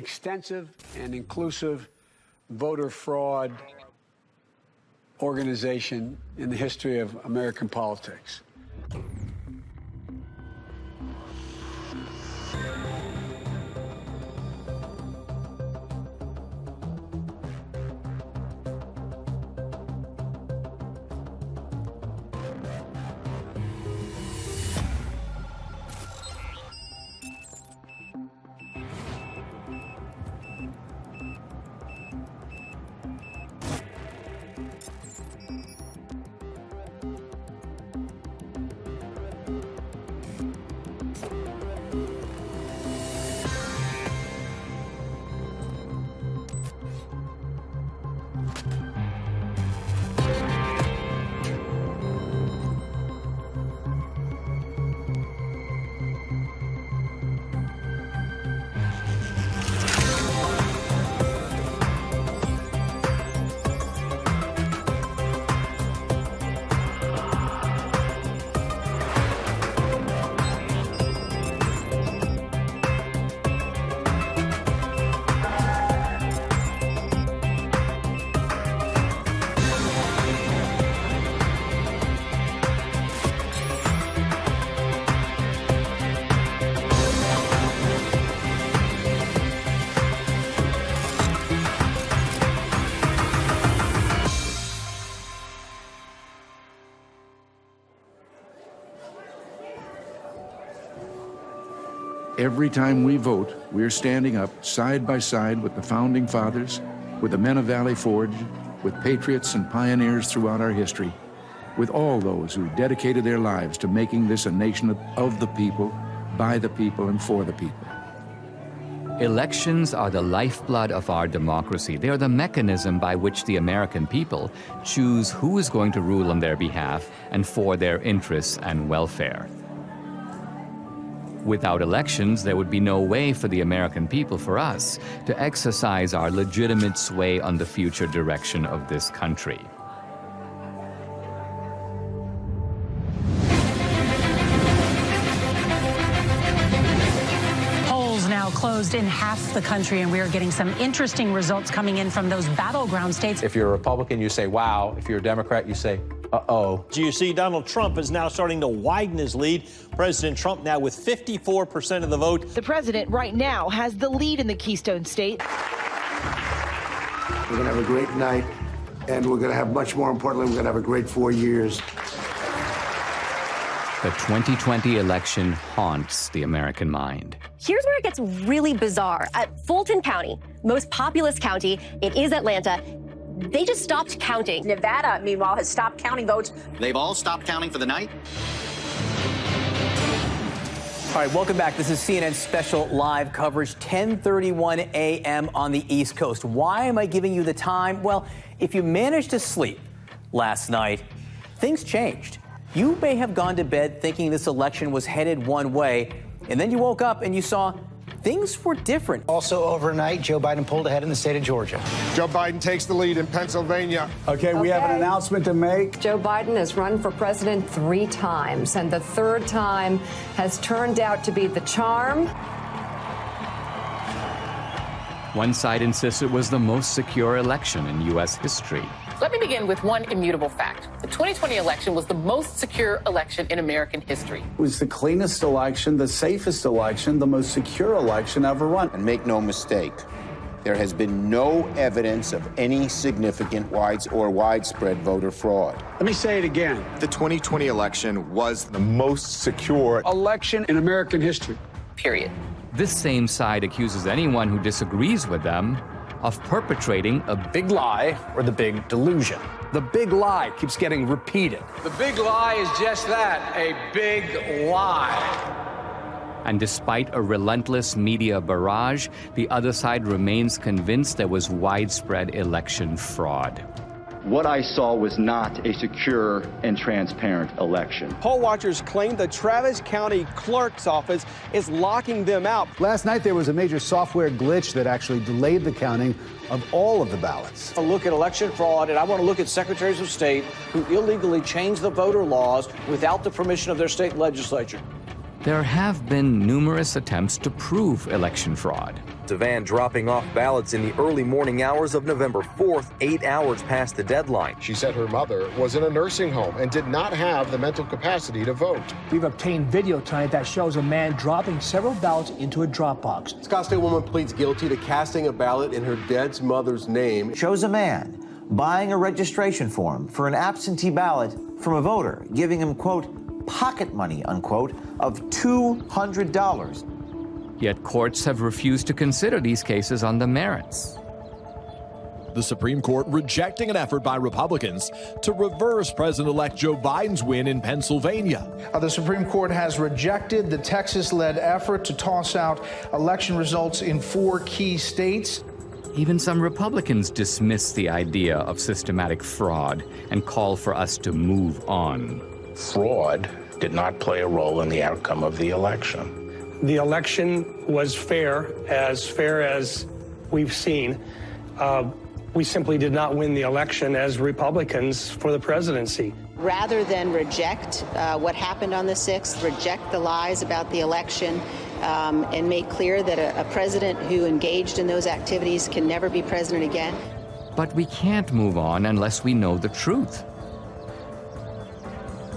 extensive and inclusive voter fraud organization in the history of American politics. Every time we vote, we're standing up side by side with the Founding Fathers, with the men of Valley Forge, with patriots and pioneers throughout our history, with all those who dedicated their lives to making this a nation of the people, by the people, and for the people. Elections are the lifeblood of our democracy. They are the mechanism by which the American people choose who is going to rule on their behalf and for their interests and welfare. Without elections, there would be no way for the American people, for us, to exercise our legitimate sway on the future direction of this country. Polls now closed in half the country, and we are getting some interesting results coming in from those battleground states. If you're a Republican, you say, wow. If you're a Democrat, you say, uh-oh. So you see Donald Trump is now starting to widen his lead. President Trump now with 54% of the vote. The president right now has the lead in the Keystone State. We're going to have a great night, and we're going to have, much more importantly, we're going to have a great 4 years. The 2020 election haunts the American mind. Here's where it gets really bizarre. At Fulton County, most populous county, it is Atlanta, they just stopped counting. Nevada, meanwhile, has stopped counting votes. They've all stopped counting for the night? All right, welcome back. This is CNN special live coverage, 10:31 a.m. on the East Coast. Why am I giving you the time? Well, if you managed to sleep last night, things changed. You may have gone to bed thinking this election was headed one way, and then you woke up and you saw things were different. Also overnight, Joe Biden pulled ahead in the state of Georgia. Joe Biden takes the lead in Pennsylvania. Okay, we have an announcement to make. Joe Biden has run for president 3 times, and the 3rd time has turned out to be the charm. One side insists it was the most secure election in U.S. history. Let me begin with one immutable fact. The 2020 election was the most secure election in American history. It was the cleanest election, the safest election, the most secure election ever run. And make no mistake, there has been no evidence of any significant widespread voter fraud. Let me say it again. The 2020 election was the most secure election in American history. Period. This same side accuses anyone who disagrees with them of perpetrating a big lie or the big delusion. The big lie keeps getting repeated. The big lie is just that, a big lie. And despite a relentless media barrage, the other side remains convinced there was widespread election fraud. What I saw was not a secure and transparent election. Poll watchers claim the Travis County Clerk's Office is locking them out. Last night, there was a major software glitch that actually delayed the counting of all of the ballots. I look at election fraud, and I want to look at secretaries of state who illegally changed the voter laws without the permission of their state legislature. There have been numerous attempts to prove election fraud. Devan dropping off ballots in the early morning hours of November 4th, 8 hours past the deadline. She said her mother was in a nursing home and did not have the mental capacity to vote. We've obtained video tonight that shows a man dropping several ballots into a drop box. Scottsdale woman pleads guilty to casting a ballot in her dead mother's name. Shows a man buying a registration form for an absentee ballot from a voter, giving him, quote, pocket money, unquote, of $200. Yet courts have refused to consider these cases on the merits. The Supreme Court rejecting an effort by Republicans to reverse President-elect Joe Biden's win in Pennsylvania. The Supreme Court has rejected the Texas-led effort to toss out election results in 4 key states. Even some Republicans dismiss the idea of systematic fraud and call for us to move on. Fraud did not play a role in the outcome of the election. The election was fair as we've seen. We simply did not win the election as Republicans for the presidency. Rather than reject what happened on the 6th, reject the lies about the election, and make clear that a president who engaged in those activities can never be president again. But we can't move on unless we know the truth.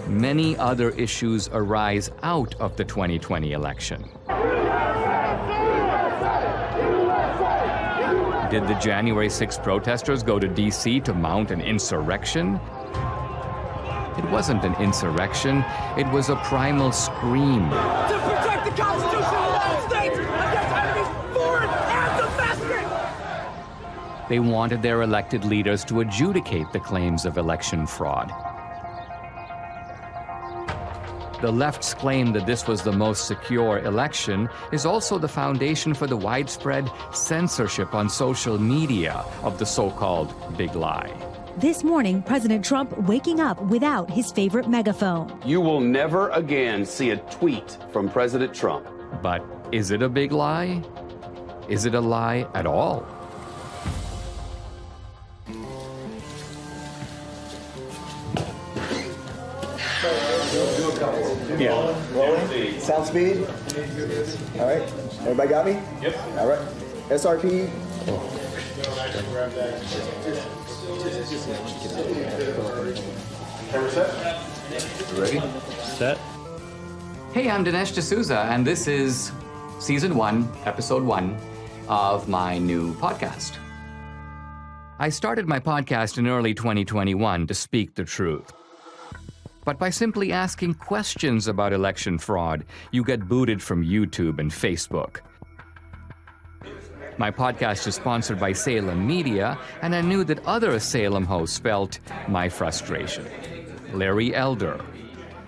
Many other issues arise out of the 2020 election. Did the January 6th protesters go to D.C. to mount an insurrection? It wasn't an insurrection, it was a primal scream. To protect the Constitution of the United States against enemies foreign and domestic! They wanted their elected leaders to adjudicate the claims of election fraud. The left's claim that this was the most secure election is also the foundation for the widespread censorship on social media of the so-called big lie. This morning, President Trump waking up without his favorite megaphone. You will never again see a tweet from President Trump. But is it a big lie? Is it a lie at all? Yeah. Rolling. Sound speed. All right. Everybody got me? Yep. All right. SRP. Ready? Set. Hey, I'm Dinesh D'Souza, and this is Season 1, Episode 1 of my new podcast. I started my podcast in early 2021 to speak the truth. But by simply asking questions about election fraud, you get booted from YouTube and Facebook. My podcast is sponsored by Salem Media, and I knew that other Salem hosts felt my frustration. Larry Elder,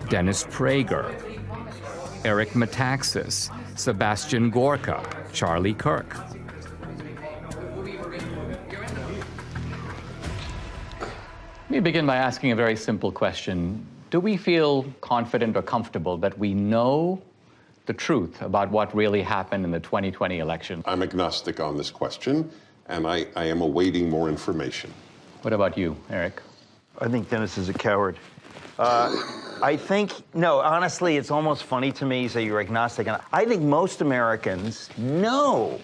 Dennis Prager, Eric Metaxas, Sebastian Gorka, Charlie Kirk. Let me begin by asking a very simple question. Do we feel confident or comfortable that we know the truth about what really happened in the 2020 election? I'm agnostic on this question, and I am awaiting more information. What about you, Eric? I think Dennis is a coward. I think, no, honestly, it's almost funny to me, so you're agnostic. And I think most Americans know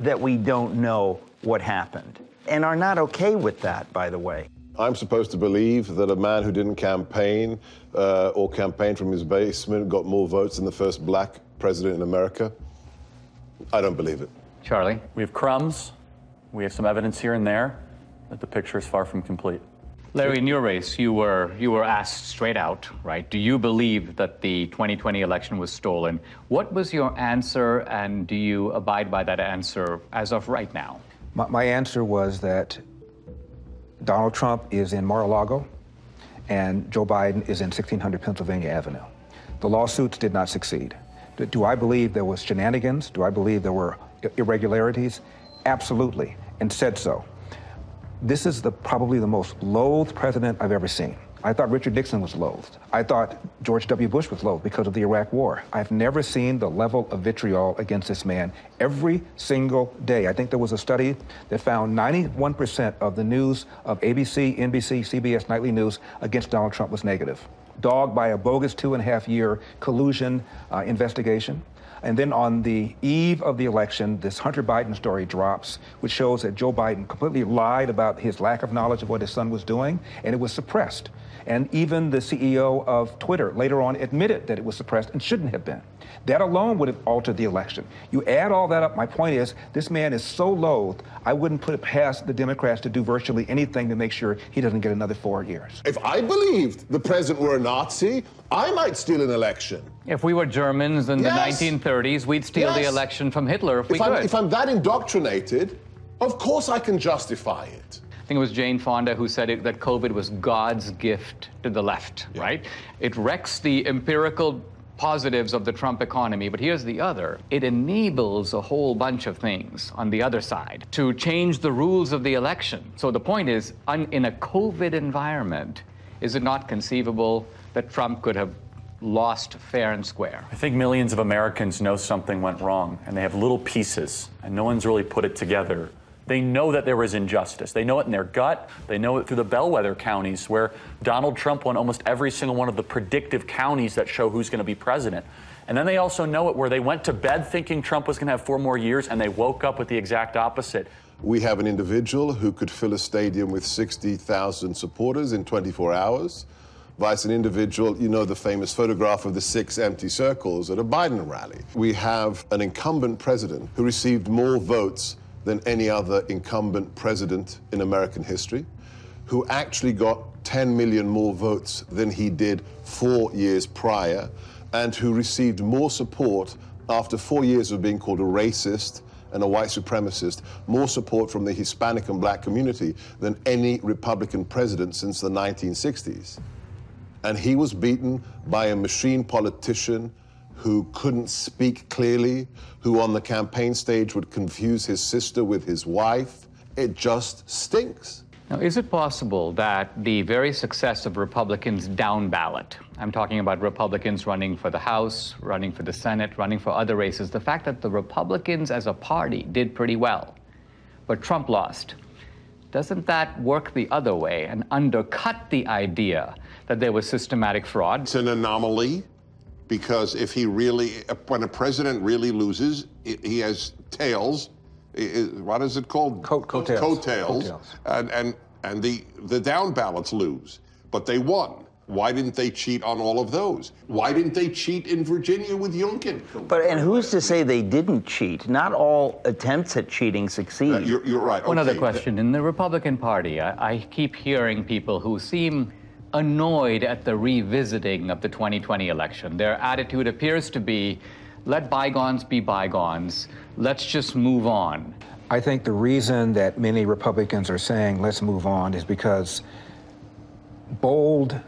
that we don't know what happened and are not okay with that, by the way. I'm supposed to believe that a man who didn't campaign or campaign from his basement got more votes than the first black president in America? I don't believe it. Charlie? We have crumbs. We have some evidence here and there, but the picture is far from complete. Larry, in your race, you were asked straight out, right? Do you believe that the 2020 election was stolen? What was your answer, and do you abide by that answer as of right now? My answer was that Donald Trump is in Mar-a-Lago, and Joe Biden is in 1600 Pennsylvania Avenue. The lawsuits did not succeed. Do I believe there was shenanigans? Do I believe there were irregularities? Absolutely, and said so. This is probably the most loathed president I've ever seen. I thought Richard Nixon was loathed. I thought George W. Bush was loathed because of the Iraq War. I've never seen the level of vitriol against this man every single day. I think there was a study that found 91% of the news of ABC, NBC, CBS nightly news against Donald Trump was negative. dogged by a bogus 2.5-year collusion investigation. And then on the eve of the election, this Hunter Biden story drops, which shows that Joe Biden completely lied about his lack of knowledge of what his son was doing, and it was suppressed. And even the CEO of Twitter later on admitted that it was suppressed and shouldn't have been. That alone would have altered the election. You add all that up, my point is, this man is so loathed, I wouldn't put it past the Democrats to do virtually anything to make sure he doesn't get another 4 years. If I believed the president were a Nazi, I might steal an election. If we were Germans in the 1930s, we'd steal the election from Hitler if we could. If I'm that indoctrinated, of course I can justify it. I think it was Jane Fonda who said that COVID was God's gift to the left, right? It wrecks the empirical positives of the Trump economy, but here's the other. It enables a whole bunch of things on the other side to change the rules of the election. So the point is, in a COVID environment, is it not conceivable that Trump could have lost fair and square? I think millions of Americans know something went wrong, and they have little pieces, and no one's really put it together. They know that there was injustice. They know it in their gut. They know it through the bellwether counties where Donald Trump won almost every single one of the predictive counties that show who's going to be president. And then they also know it where they went to bed thinking Trump was going to have 4 more years, and they woke up with the exact opposite. We have an individual who could fill a stadium with 60,000 supporters in 24 hours. Vice an individual, you know the famous photograph of the 6 empty circles at a Biden rally. We have an incumbent president who received more votes than any other incumbent president in American history, who actually got 10 million more votes than he did 4 years prior, and who received more support after 4 years of being called a racist and a white supremacist, more support from the Hispanic and black community than any Republican president since the 1960s. And he was beaten by a machine politician who couldn't speak clearly, who on the campaign stage would confuse his sister with his wife. It just stinks. Now, is it possible that the very success of Republicans down ballot, I'm talking about Republicans running for the House, running for the Senate, running for other races, the fact that the Republicans as a party did pretty well, but Trump lost, doesn't that work the other way and undercut the idea that there was systematic fraud? It's an anomaly. Because if he really, when a president really loses, he has tails. What is it called? Coattails. Coattails. And the down ballots lose. But they won. Why didn't they cheat on all of those? Why didn't they cheat in Virginia with Youngkin? And who's to say they didn't cheat? Not all attempts at cheating succeed. You're right. One other question. In the Republican Party, I keep hearing people who seem annoyed at the revisiting of the 2020 election. Their attitude appears to be, let bygones be bygones. Let's just move on. I think the reason that many Republicans are saying let's move on is because bold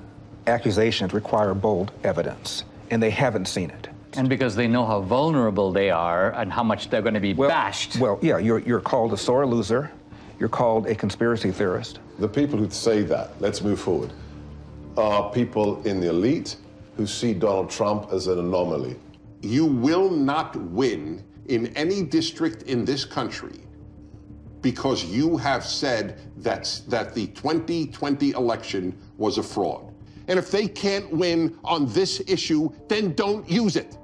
accusations require bold evidence, and they haven't seen it. And because they know how vulnerable they are and how much they're going to be bashed. Well, yeah, you're called a sore loser. You're called a conspiracy theorist. The people who say that, let's move forward, are people in the elite who see Donald Trump as an anomaly. You will not win in any district in this country because you have said that the 2020 election was a fraud. And if they can't win on this issue, then don't use it.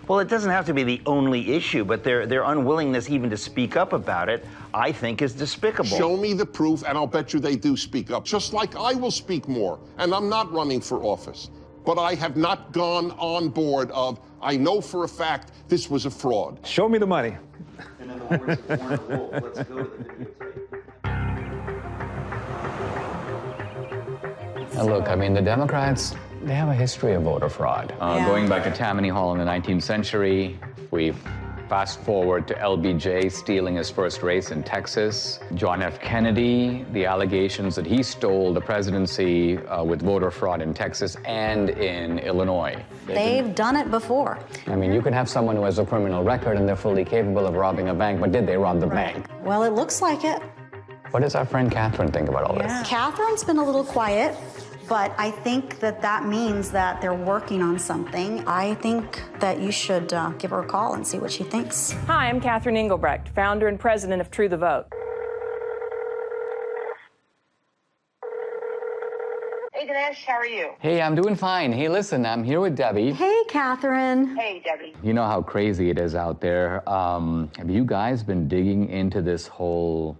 Well, it doesn't have to be the only issue, but their unwillingness even to speak up about it, I think, is despicable. Show me the proof, and I'll bet you they do speak up, just like I will speak more. And I'm not running for office. But I have not gone on board of, I know for a fact this was a fraud. Show me the money. And in the words of Warner Wolf, let's go to the videotape. Now look, I mean, the Democrats, they have a history of voter fraud. Going back to Tammany Hall in the 19th century, we fast forward to LBJ stealing his first race in Texas. John F. Kennedy, the allegations that he stole the presidency with voter fraud in Texas and in Illinois. They've done it before. I mean, you can have someone who has a criminal record and they're fully capable of robbing a bank, but did they rob the bank? Well, it looks like it. What does our friend Catherine think about all this? Catherine's been a little quiet, but I think that means that they're working on something. I think that you should give her a call and see what she thinks. Hi, I'm Catherine Engelbrecht, founder and president of True the Vote. Hey, good Dinesh. How are you? Hey, I'm doing fine. Hey, listen, I'm here with Debbie. Hey, Catherine. Hey, Debbie. You know how crazy it is out there. Have you guys been digging into this whole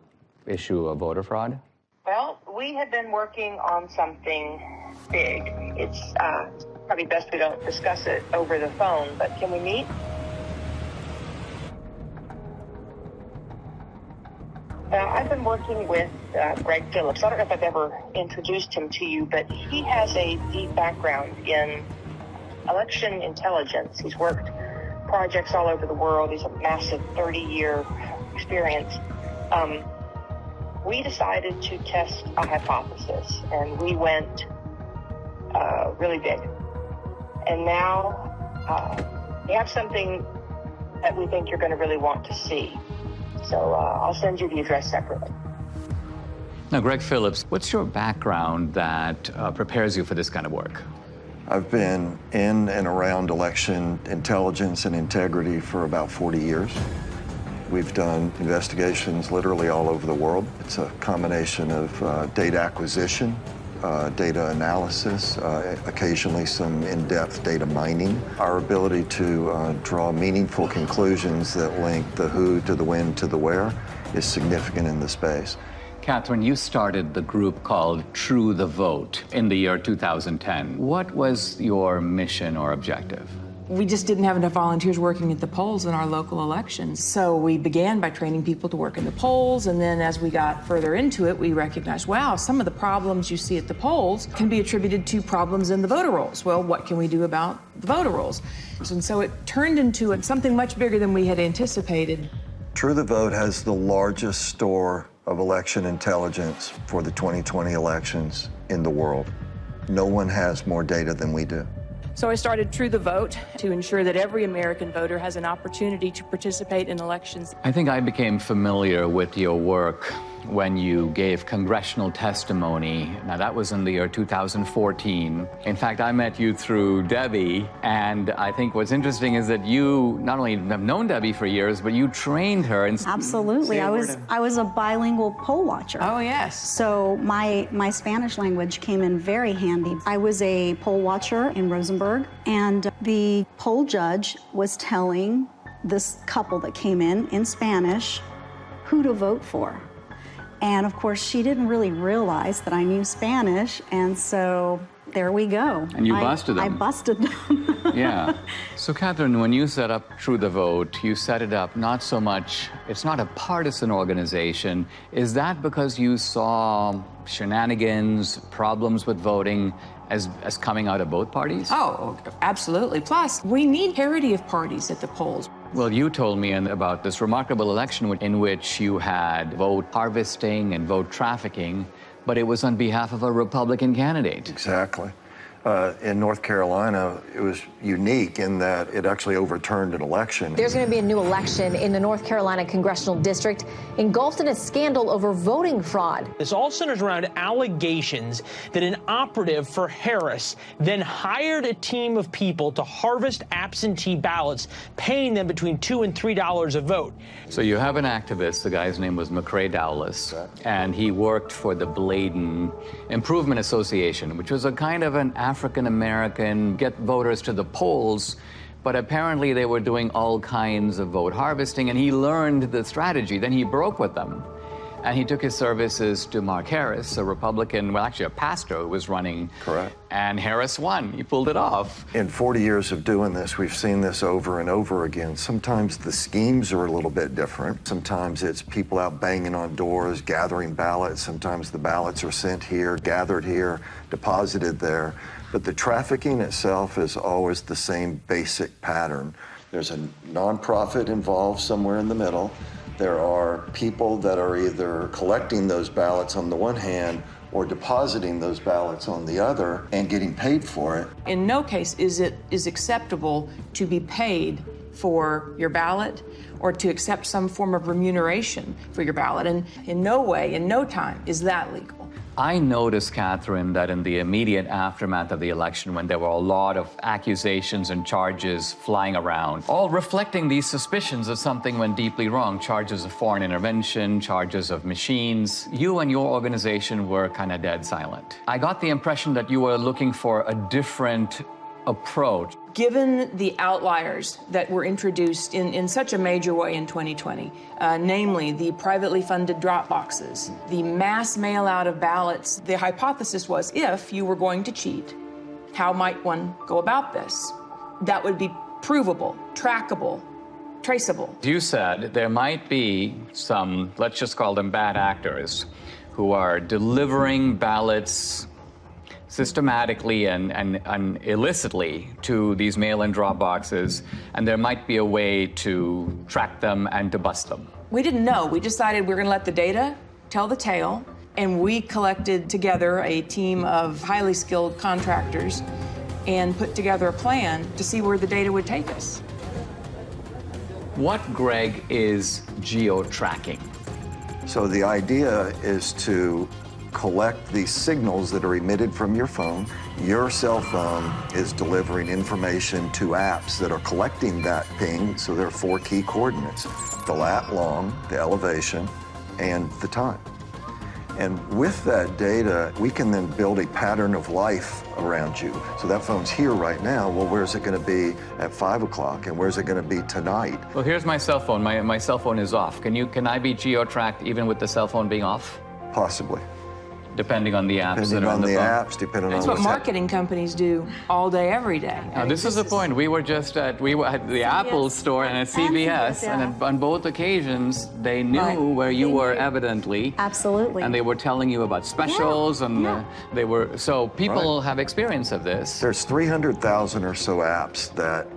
issue of voter fraud? Well, we have been working on something big. It's probably best we don't discuss it over the phone, but can we meet? I've been working with Greg Phillips. I don't know if I've ever introduced him to you, but he has a deep background in election intelligence. He's worked projects all over the world. He's a massive 30-year experience. We decided to test a hypothesis, and we went really big. And now we have something that we think you're going to really want to see. So I'll send you the address separately. Now, Greg Phillips, what's your background that prepares you for this kind of work? I've been in and around election intelligence and integrity for about 40 years. We've done investigations literally all over the world. It's a combination of data acquisition, data analysis, occasionally some in-depth data mining. Our ability to draw meaningful conclusions that link the who to the when to the where is significant in the space. Catherine, you started the group called True the Vote in the year 2010. What was your mission or objective? We just didn't have enough volunteers working at the polls in our local elections. So we began by training people to work in the polls, and then as we got further into it, we recognized, wow, some of the problems you see at the polls can be attributed to problems in the voter rolls. Well, what can we do about the voter rolls? And so it turned into something much bigger than we had anticipated. True the Vote has the largest store of election intelligence for the 2020 elections in the world. No one has more data than we do. So I started True the Vote to ensure that every American voter has an opportunity to participate in elections. I think I became familiar with your work when you gave congressional testimony. Now, that was in the year 2014. In fact, I met you through Debbie, and I think what's interesting is that you not only have known Debbie for years, but you trained her. Absolutely. I was a bilingual poll watcher. Oh, yes. So my Spanish language came in very handy. I was a poll watcher in Rosenberg, and the poll judge was telling this couple that came in Spanish who to vote for. And of course, she didn't really realize that I knew Spanish, and so there we go. And you busted them. I busted them. Yeah. So, Catherine, when you set up True the Vote, you set it up not so much, it's not a partisan organization. Is that because you saw shenanigans, problems with voting as coming out of both parties? Oh, absolutely. Plus, we need parity of parties at the polls. Well, you told me about this remarkable election in which you had vote harvesting and vote trafficking, but it was on behalf of a Republican candidate. Exactly. In North Carolina, it was unique in that it actually overturned an election. There's going to be a new election in the North Carolina congressional district engulfed in a scandal over voting fraud. This all centers around allegations that an operative for Harris then hired a team of people to harvest absentee ballots, paying them between $2 and $3 a vote. So you have an activist, the guy's name was McCrae Dowless, and he worked for the Bladen Improvement Association, which was a kind of an African-American, get voters to the polls, but apparently they were doing all kinds of vote harvesting, and he learned the strategy. Then he broke with them, and he took his services to Mark Harris, a Republican, well, actually a pastor who was running. Correct. And Harris won. He pulled it off. In 40 years of doing this, we've seen this over and over again. Sometimes the schemes are a little bit different. Sometimes it's people out banging on doors, gathering ballots. Sometimes the ballots are sent here, gathered here, deposited there. But the trafficking itself is always the same basic pattern. There's a nonprofit involved somewhere in the middle. There are people that are either collecting those ballots on the one hand or depositing those ballots on the other and getting paid for it. In no case is it acceptable to be paid for your ballot or to accept some form of remuneration for your ballot. And in no way, in no time, is that legal. I noticed, Catherine, that in the immediate aftermath of the election, when there were a lot of accusations and charges flying around, all reflecting these suspicions of something went deeply wrong, charges of foreign intervention, charges of machines, you and your organization were kind of dead silent. I got the impression that you were looking for a different approach. Given the outliers that were introduced in such a major way in 2020, namely the privately funded drop boxes, the mass mail out of ballots, the hypothesis was if you were going to cheat, how might one go about this? That would be provable, trackable, traceable. You said there might be some, let's just call them bad actors, who are delivering ballots systematically and illicitly to these mail-in drop boxes, and there might be a way to track them and to bust them. We didn't know. We decided we were going to let the data tell the tale, and we collected together a team of highly skilled contractors and put together a plan to see where the data would take us. What, Greg, is geo-tracking? So the idea is to collect these signals that are emitted from your phone. Your cell phone is delivering information to apps that are collecting that ping. So there are 4 key coordinates: the lat long, the elevation, and the time. And with that data, we can then build a pattern of life around you. So that phone's here right now. Well, where's it going to be at 5 o'clock? And where's it going to be tonight? Well, here's my cell phone. My cell phone is off. Can I be geo-tracked even with the cell phone being off? Possibly. Depending on the apps that are on the phone. Depending That's on what marketing companies do all day, every day. Now, this is the point. We were at the Apple store and at CVS, and on both occasions, they knew where you were evidently. Absolutely. And they were telling you about specials, and they were, so people have experience of this. There's 300,000 or so apps that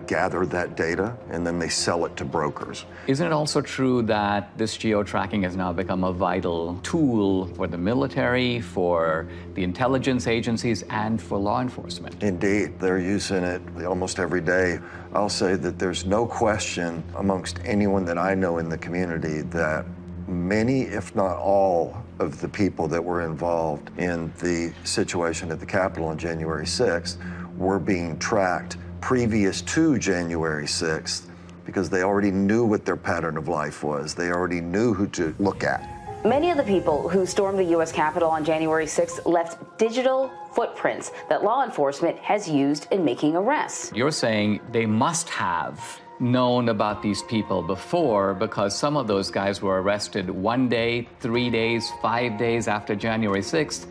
gather that data, and then they sell it to brokers. Isn't it also true that this geo-tracking has now become a vital tool for the military, for the intelligence agencies, and for law enforcement? Indeed, they're using it almost every day. I'll say that there's no question amongst anyone that I know in the community that many, if not all, of the people that were involved in the situation at the Capitol on January 6th were being tracked previous to January 6th, because they already knew what their pattern of life was. They already knew who to look at. Many of the people who stormed the U.S. Capitol on January 6th left digital footprints that law enforcement has used in making arrests. You're saying they must have known about these people before, because some of those guys were arrested 1 day, 3 days, 5 days after January 6th,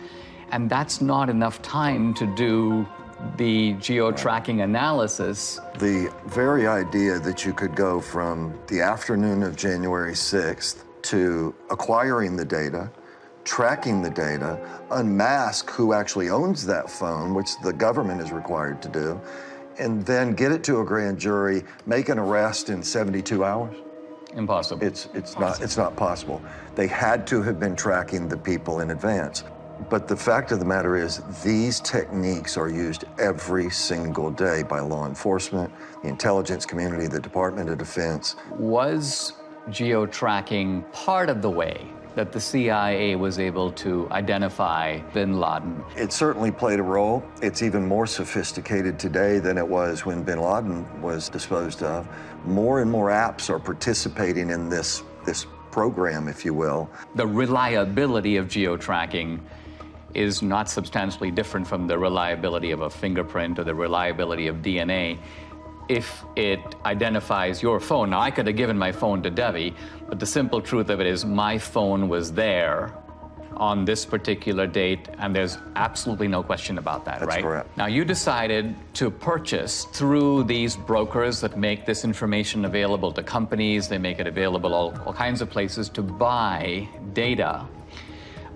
and that's not enough time to do the geo-tracking analysis. The very idea that you could go from the afternoon of January 6th to acquiring the data, tracking the data, unmask who actually owns that phone, which the government is required to do, and then get it to a grand jury, make an arrest in 72 hours? Impossible. It's not possible. They had to have been tracking the people in advance. But the fact of the matter is, these techniques are used every single day by law enforcement, the intelligence community, the Department of Defense. Was geo-tracking part of the way that the CIA was able to identify bin Laden? It certainly played a role. It's even more sophisticated today than it was when bin Laden was disposed of. More and more apps are participating in this program, if you will. The reliability of geo-tracking is not substantially different from the reliability of a fingerprint or the reliability of DNA. If it identifies your phone, now I could have given my phone to Debbie, but the simple truth of it is my phone was there on this particular date, and there's absolutely no question about that, right? That's correct. Now, you decided to purchase through these brokers that make this information available to companies, they make it available all kinds of places to buy data.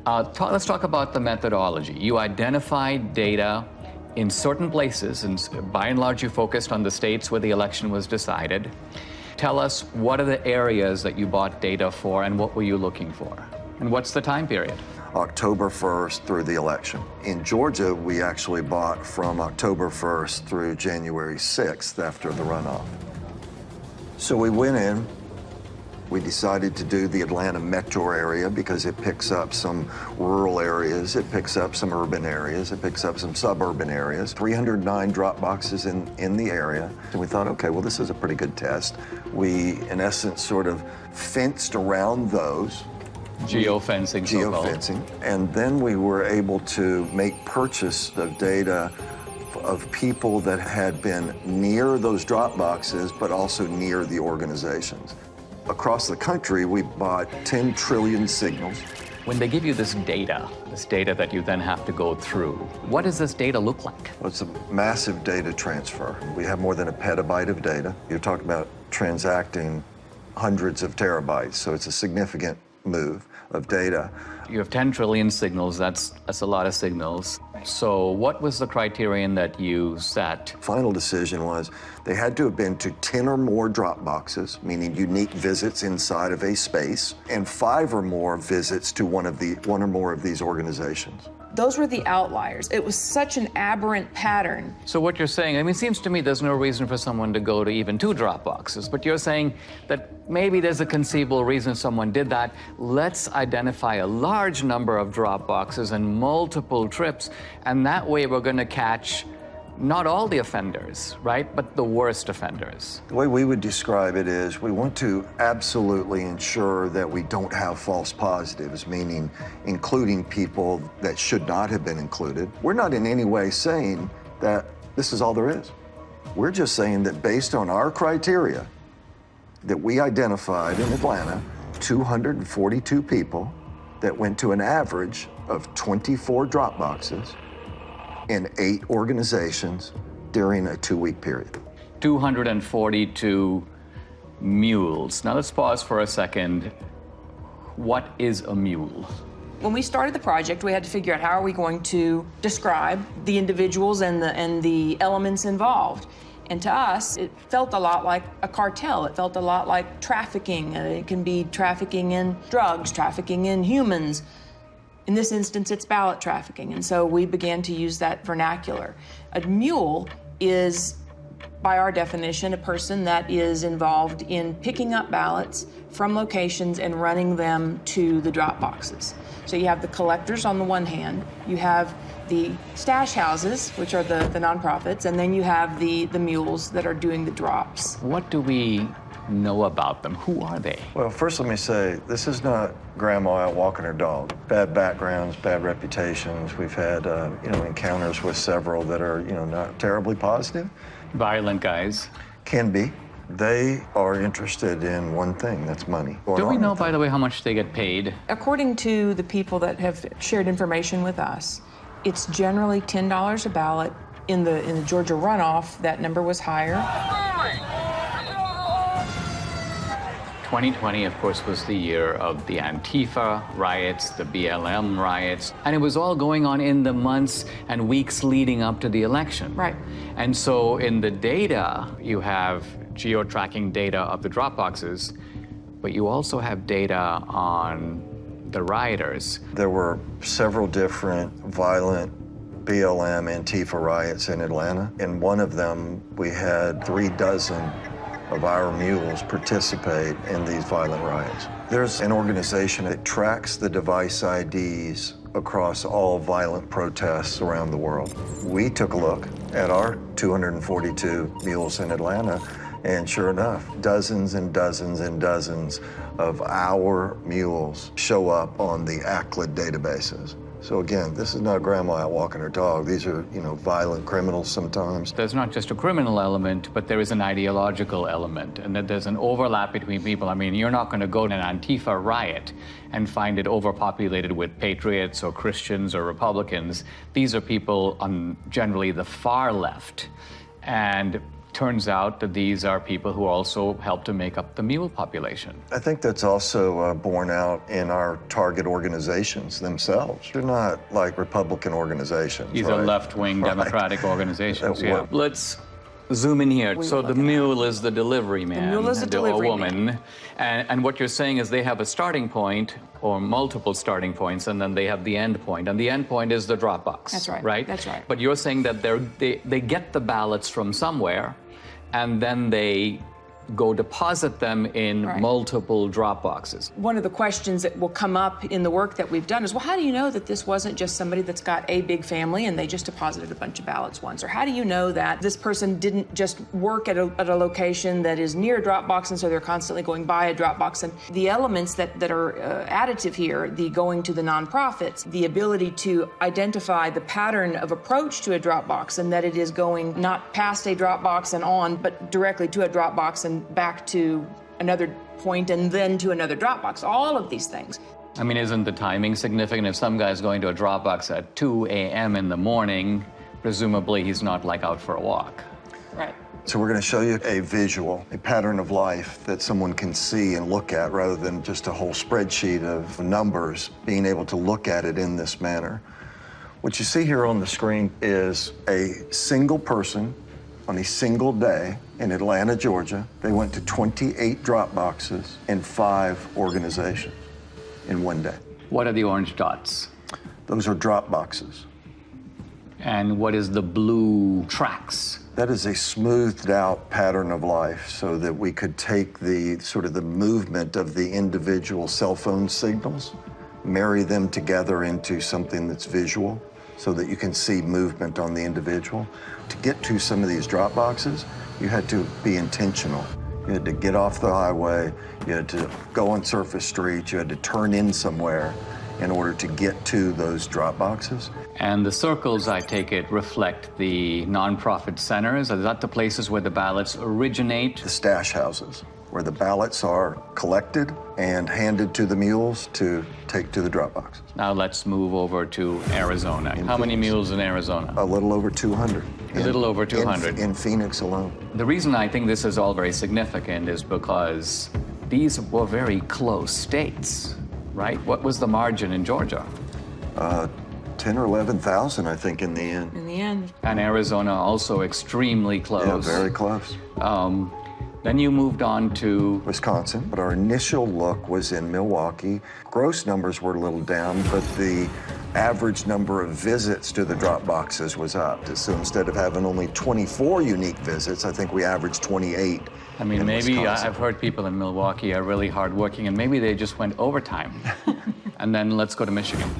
Let's talk about the methodology. You identified data in certain places, and by and large you focused on the states where the election was decided. Tell us, what are the areas that you bought data for, and what were you looking for? And what's the time period? October 1st through the election. In Georgia, we actually bought from October 1st through January 6th after the runoff. So we went in, We decided to do the Atlanta metro area because it picks up some rural areas, it picks up some urban areas, it picks up some suburban areas. 309 drop boxes in the area. And we thought, okay, well, this is a pretty good test. We, in essence, sort of fenced around those. Geofencing, so-called. Geofencing. And then we were able to make purchase of data of people that had been near those drop boxes, but also near the organizations. Across the country, we bought 10 trillion signals. When they give you this data that you then have to go through, what does this data look like? Well, it's a massive data transfer. We have more than a petabyte of data. You're talking about transacting hundreds of terabytes, so it's a significant move of data. You have 10 trillion signals, that's a lot of signals. So what was the criterion that you set? Final decision was they had to have been to 10 or more drop boxes, meaning unique visits inside of a space, and 5 or more visits to one or more of these organizations. Those were the outliers. It was such an aberrant pattern. So what you're saying, I mean, it seems to me there's no reason for someone to go to even 2 drop boxes, but you're saying that maybe there's a conceivable reason someone did that. Let's identify a large number of drop boxes and multiple trips, and that way we're going to catch not all the offenders, right, but the worst offenders. The way we would describe it is we want to absolutely ensure that we don't have false positives, meaning including people that should not have been included. We're not in any way saying that this is all there is. We're just saying that based on our criteria that we identified in Atlanta, 242 people that went to an average of 24 drop boxes in 8 organizations during a 2-week period. 242 mules. Now let's pause for a second. What is a mule? When we started the project, we had to figure out how are we going to describe the individuals and the elements involved. And to us, it felt a lot like a cartel. It felt a lot like trafficking. It can be trafficking in drugs, trafficking in humans. In this instance, it's ballot trafficking, and so we began to use that vernacular. A mule is, by our definition, a person that is involved in picking up ballots from locations and running them to the drop boxes. So you have the collectors on the one hand, you have the stash houses, which are the nonprofits, and then you have the mules that are doing the drops. What do we know about them? Who are they? Well, first let me say, this is not grandma out walking her dog. Bad backgrounds, bad reputations. We've had, encounters with several that are, not terribly positive. Violent guys. Can be. They are interested in one thing, that's money. Do we know, by the way, how much they get paid? According to the people that have shared information with us, it's generally $10 a ballot. In the Georgia runoff, that number was higher. 2020, of course, was the year of the Antifa riots, the BLM riots, and it was all going on in the months and weeks leading up to the election. Right. And so in the data, you have geo-tracking data of the drop boxes, but you also have data on the rioters. There were several different violent BLM Antifa riots in Atlanta. In one of them, we had 36 of our mules participate in these violent riots. There's an organization that tracks the device IDs across all violent protests around the world. We took a look at our 242 mules in Atlanta, and sure enough, dozens and dozens and dozens of our mules show up on the ACLID databases. So again, this is not grandma out walking her dog. These are, violent criminals sometimes. There's not just a criminal element, but there is an ideological element, and that there's an overlap between people. I mean, you're not going to go to an Antifa riot and find it overpopulated with patriots or Christians or Republicans. These are people on generally the far left. And turns out that these are people who also help to make up the mule population. I think that's also borne out in our target organizations themselves. They're not like Republican organizations. These are left-wing Democratic organizations. Yeah. Let's zoom in here. So the mule is the delivery man. The mule is the delivery woman. And what you're saying is they have a starting point or multiple starting points, and then they have the end point. And the end point is the drop box. That's right. Right? That's right. But you're saying that they get the ballots from somewhere, and then they go deposit them in multiple drop boxes. One of the questions that will come up in the work that we've done is, well, how do you know that this wasn't just somebody that's got a big family and they just deposited a bunch of ballots once? Or how do you know that this person didn't just work at a location that is near a drop box and so they're constantly going by a drop box? And the elements that are additive here, the going to the nonprofits, the ability to identify the pattern of approach to a drop box, and that it is going not past a drop box and on, but directly to a drop box and back to another point and then to another drop box. All of these things. I mean, isn't the timing significant? If some guy's going to a drop box at 2 a.m. in the morning, presumably he's not like out for a walk. Right. So we're going to show you a visual, a pattern of life that someone can see and look at rather than just a whole spreadsheet of numbers, being able to look at it in this manner. What you see here on the screen is a single person on a single day in Atlanta, Georgia. They went to 28 drop boxes in 5 organizations in one day. What are the orange dots? Those are drop boxes. And what is the blue tracks? That is a smoothed out pattern of life so that we could take the sort of the movement of the individual cell phone signals, marry them together into something that's visual so that you can see movement on the individual. To get to some of these drop boxes, you had to be intentional. You had to get off the highway, you had to go on surface streets, you had to turn in somewhere in order to get to those drop boxes. And the circles, I take it, reflect the nonprofit centers. Are that the places where the ballots originate? The stash houses, where the ballots are collected and handed to the mules to take to the drop boxes. Now let's move over to Arizona. How many mules in Arizona? A little over 200. A little over 200. In Phoenix alone. The reason I think this is all very significant is because these were very close states, right? What was the margin in Georgia? 10 or 11,000, I think, in the end. In the end. And Arizona also extremely close. Yeah, very close. Then you moved on to Wisconsin, but our initial look was in Milwaukee. Gross numbers were a little down, but the average number of visits to the drop boxes was up. So instead of having only 24 unique visits, I think we averaged 28. I mean, maybe Wisconsin. I've heard people in Milwaukee are really hardworking, and maybe they just went overtime. And then let's go to Michigan.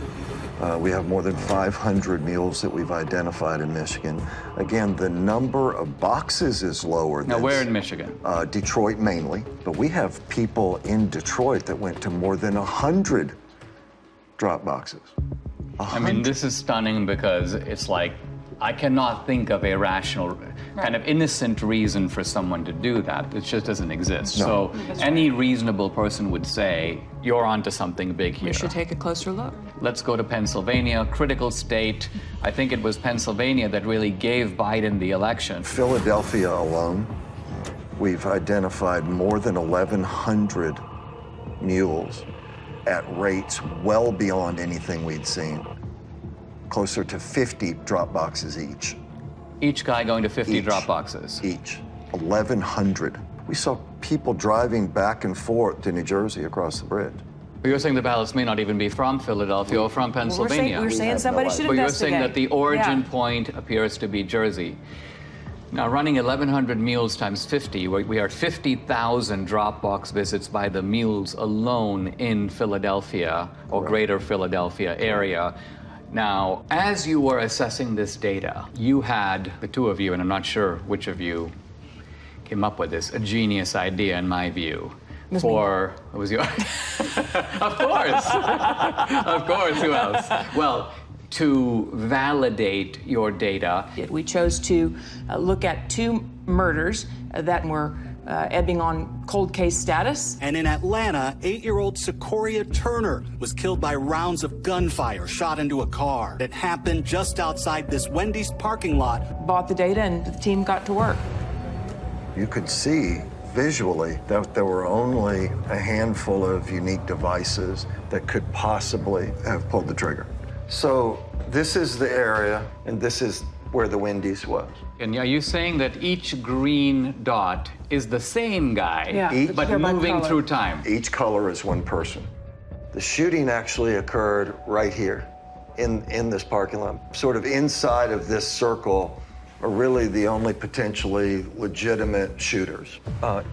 We have more than 500 mules that we've identified in Michigan. Again, the number of boxes is lower. Now, where in Michigan? Detroit mainly, but we have people in Detroit that went to more than 100 drop boxes. I mean, this is stunning because it's like, I cannot think of a rational, kind of innocent reason for someone to do that. It just doesn't exist. No. So any reasonable person would say, you're onto something big here. We should take a closer look. Let's go to Pennsylvania, critical state. I think it was Pennsylvania that really gave Biden the election. Philadelphia alone, we've identified more than 1,100 mules at rates well beyond anything we'd seen. Closer to 50 drop boxes each. Each guy going to 50 drop boxes? Each. 1,100. We saw people driving back and forth to New Jersey across the bridge. But you're saying the ballots may not even be from Philadelphia or from Pennsylvania. We're saying somebody should But investigate. you're saying that the origin point appears to be Jersey. Now, running 1,100 mules times 50, we are at 50,000 drop box visits by the mules alone in Philadelphia or greater Philadelphia area. Now, as you were assessing this data, you had, the two of you, and I'm not sure which of you came up with this, a genius idea in my view. It was your, of course, of course, who else? Well, to validate your data. We chose to look at 2 murders that were ebbing on cold case status. And in Atlanta, 8-year-old Secoria Turner was killed by rounds of gunfire shot into a car. It happened just outside this Wendy's parking lot. Bought the data and the team got to work. You could see visually that there were only a handful of unique devices that could possibly have pulled the trigger. So this is the area, and this is where the Wendy's was. And are you saying that each green dot is the same guy, but moving through time? Each color is one person. The shooting actually occurred right here in this parking lot, sort of inside of this circle are really the only potentially legitimate shooters.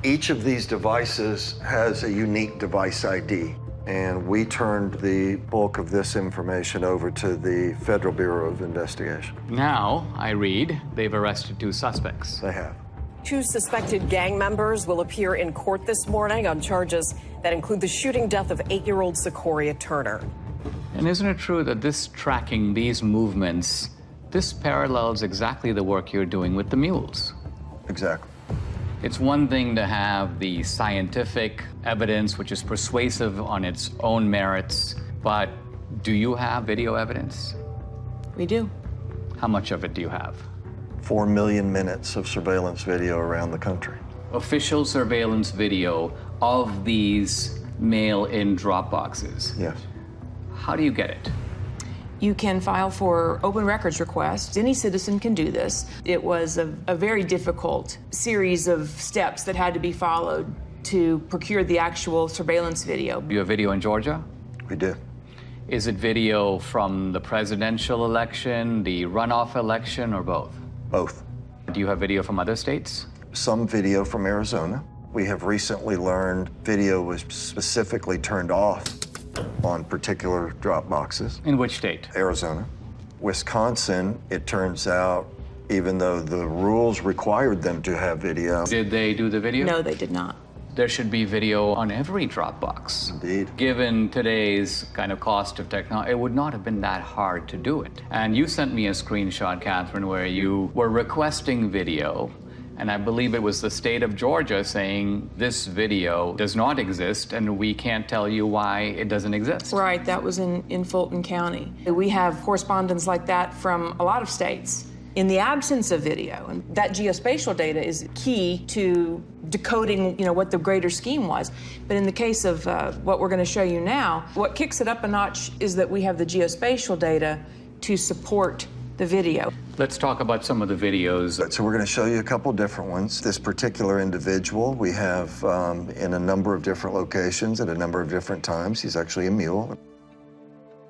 Each of these devices has a unique device ID, and we turned the bulk of this information over to the Federal Bureau of Investigation. Now, I read, they've arrested 2 suspects. They have. 2 suspected gang members will appear in court this morning on charges that include the shooting death of 8-year-old Secoria Turner. And isn't it true that this tracking, these movements, this parallels exactly the work you're doing with the mules? Exactly. It's one thing to have the scientific evidence, which is persuasive on its own merits, but do you have video evidence? We do. How much of it do you have? 4 million minutes of surveillance video around the country. Official surveillance video of these mail-in drop boxes? Yes. How do you get it? You can file for open records requests. Any citizen can do this. It was a very difficult series of steps that had to be followed to procure the actual surveillance video. Do you have video in Georgia? We do. Is it video from the presidential election, the runoff election, or both? Both. Do you have video from other states? Some video from Arizona. We have recently learned video was specifically turned off on particular drop boxes. In which state? Arizona. Wisconsin, it turns out, even though the rules required them to have video. Did they do the video? No, they did not. There should be video on every Dropbox. Indeed. Given today's kind of cost of technology, it would not have been that hard to do it. And you sent me a screenshot, Catherine, where you were requesting video, and I believe it was the state of Georgia saying this video does not exist, and we can't tell you why it doesn't exist. Right, that was in Fulton County. We have correspondence like that from a lot of states. In the absence of video, and that geospatial data is key to decoding, what the greater scheme was. But in the case of what we're going to show you now, what kicks it up a notch is that we have the geospatial data to support the video. Let's talk about some of the videos. So we're going to show you a couple different ones. This particular individual we have in a number of different locations at a number of different times. He's actually a mule.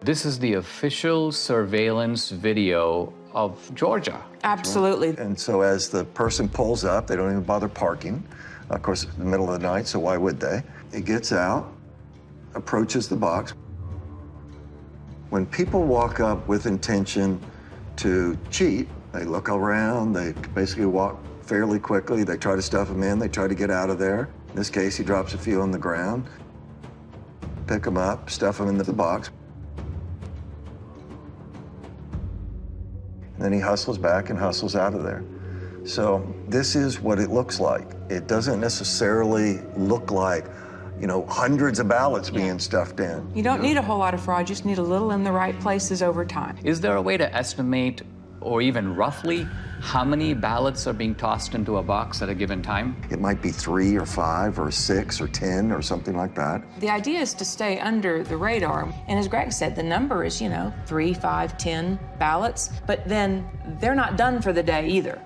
This is the official surveillance video of Georgia. Absolutely. And so as the person pulls up, they don't even bother parking. Of course, it's the middle of the night, so why would they? He gets out, approaches the box. When people walk up with intention to cheat, they look around, they basically walk fairly quickly, they try to stuff them in, they try to get out of there. In this case, he drops a few on the ground, pick them up, stuff them into the box. And then he hustles back and hustles out of there. So this is what it looks like. It doesn't necessarily look like, hundreds of ballots being stuffed in. You don't need a whole lot of fraud, you just need a little in the right places over time. Is there a way to estimate, or even roughly, how many ballots are being tossed into a box at a given time? It might be 3 or 5 or 6 or 10 or something like that. The idea is to stay under the radar. And as Greg said, the number is, 3, 5, 10 ballots. But then they're not done for the day either.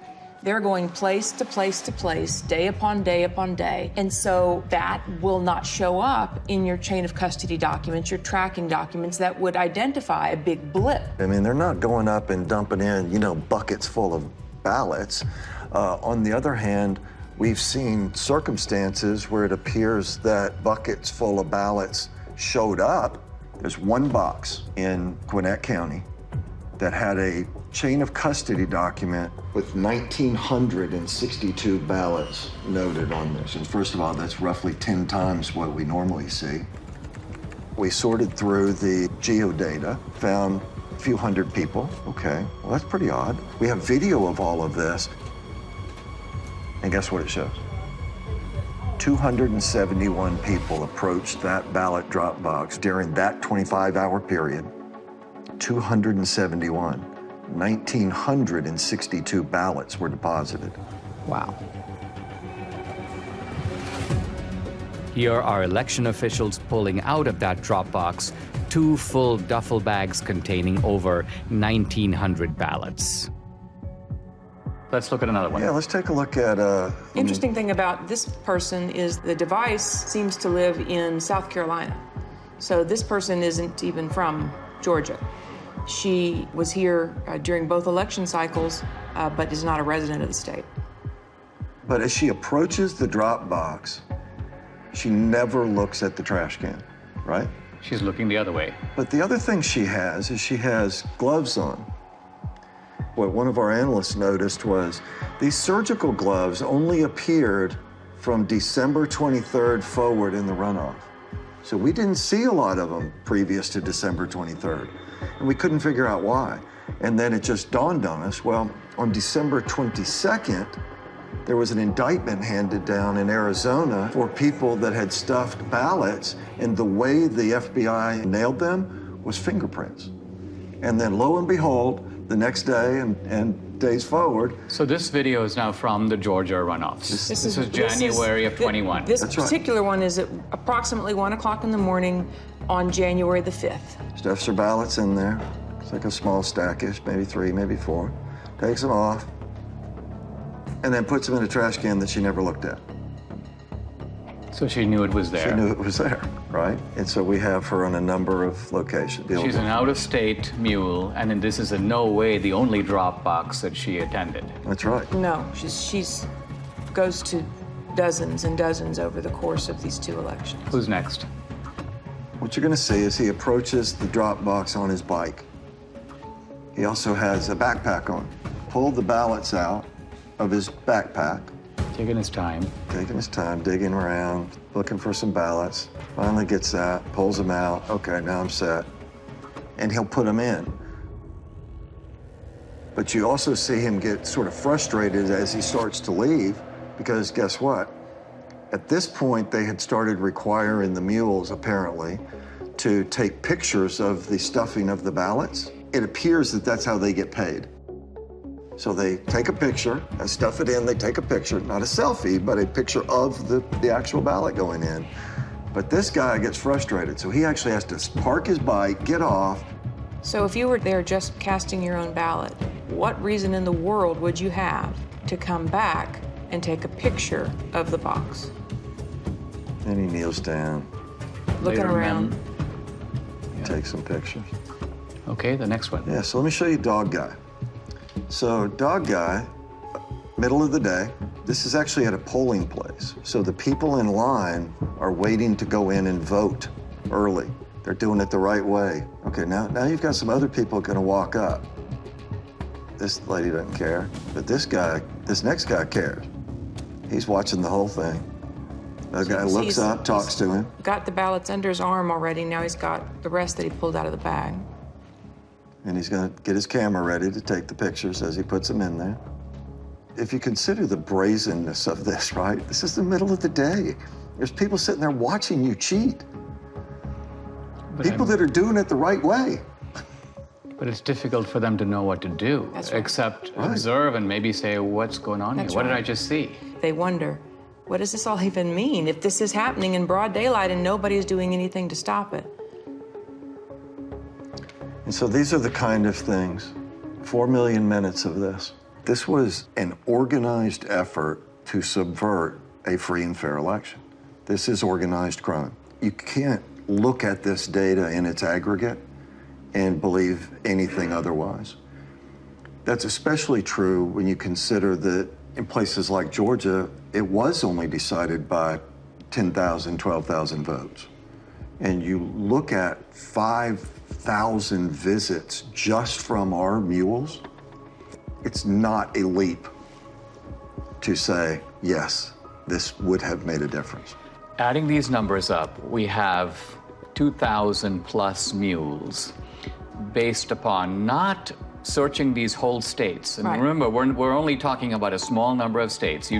They're going place to place to place, day upon day upon day. And so that will not show up in your chain of custody documents, your tracking documents that would identify a big blip. I mean, they're not going up and dumping in, buckets full of ballots. On the other hand, we've seen circumstances where it appears that buckets full of ballots showed up. There's one box in Gwinnett County that had a chain of custody document with 1,962 ballots noted on this. And first of all, that's roughly 10 times what we normally see. We sorted through the geodata, found a few hundred people. Okay, well, that's pretty odd. We have video of all of this. And guess what it shows? 271 people approached that ballot drop box during that 25-hour period. 271. 1,962 ballots were deposited. Wow. Here are election officials pulling out of that drop box 2 full duffel bags containing over 1,900 ballots. Let's look at another one. Yeah, let's take a look at... Interesting thing about this person is the device seems to live in South Carolina. So this person isn't even from Georgia. She was here during both election cycles, but is not a resident of the state. But as she approaches the drop box, she never looks at the trash can, right? She's looking the other way. But the other thing she has is she has gloves on. What one of our analysts noticed was these surgical gloves only appeared from December 23rd forward in the runoff. So we didn't see a lot of them previous to December 23rd, and we couldn't figure out why. And then it just dawned on us, well, on December 22nd, there was an indictment handed down in Arizona for people that had stuffed ballots, and the way the FBI nailed them was fingerprints. And then lo and behold, the next day and days forward. So this video is now from the Georgia runoffs. This is January of 21. This particular one is at approximately 1 o'clock in the morning on January the 5th. Stuffs her ballots in there. It's like a small stackish, maybe 3, maybe 4. Takes them off, and then puts them in a trash can that she never looked at. So she knew it was there. She knew it was there, right? And so we have her on a number of locations. She's an out-of-state mule, and this is in no way the only drop box that she attended. That's right. No, she's goes to dozens and dozens over the course of these 2 elections. Who's next? What you're going to see is he approaches the drop box on his bike. He also has a backpack on. Pulled the ballots out of his backpack. Taking his time. Taking his time, digging around, looking for some ballots. Finally gets that, pulls them out. Okay, now I'm set. And he'll put them in. But you also see him get sort of frustrated as he starts to leave, because guess what? At this point, they had started requiring the mules, apparently, to take pictures of the stuffing of the ballots. It appears that that's how they get paid. So they take a picture, and stuff it in, they take a picture, not a selfie, but a picture of the actual ballot going in. But this guy gets frustrated, so he actually has to park his bike, get off. So if you were there just casting your own ballot, what reason in the world would you have to come back and take a picture of the box? And he kneels down. Looking around. Take some pictures. Okay, the next one. Yeah, so let me show you Dog Guy. So Dog Guy, middle of the day, this is actually at a polling place. So the people in line are waiting to go in and vote early. They're doing it the right way. Okay, now you've got some other people gonna walk up. This lady doesn't care, but this next guy cares. He's watching the whole thing. That guy looks up, talks to him. Got the ballots under his arm already. Now he's got the rest that he pulled out of the bag. And he's gonna get his camera ready to take the pictures as he puts them in there. If you consider the brazenness of this, right? This is the middle of the day. There's people sitting there watching you cheat. People that are doing it the right way. But it's difficult for them to know what to do, except observe and maybe say, what's going on here? What did I just see? They wonder, what does this all even mean if this is happening in broad daylight and nobody's doing anything to stop it? And so these are the kind of things, 4 million minutes of this. This was an organized effort to subvert a free and fair election. This is organized crime. You can't look at this data in its aggregate and believe anything otherwise. That's especially true when you consider that in places like Georgia, it was only decided by 10,000, 12,000 votes. And you look at 5,000 visits just from our mules, it's not a leap to say, yes, this would have made a difference. Adding these numbers up, we have 2,000 plus mules based upon not searching these whole states. And remember, we're only talking about a small number of states.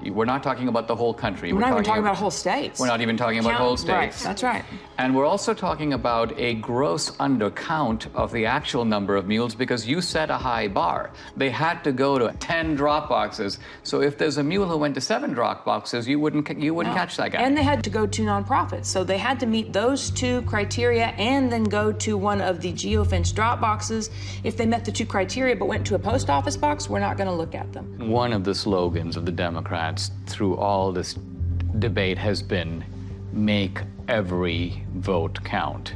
We're not talking about the whole country. We're not even talking about whole states. We're not even talking about whole states. Right, that's right. And we're also talking about a gross undercount of the actual number of mules because you set a high bar. They had to go to 10 drop boxes. So if there's a mule who went to 7 drop boxes, you wouldn't catch that guy. And they had to go to nonprofits. So they had to meet those 2 criteria and then go to one of the geofence drop boxes. If they met the 2 criteria but went to a post office box, we're not going to look at them. One of the slogans of the Democrats through all this debate has been make every vote count.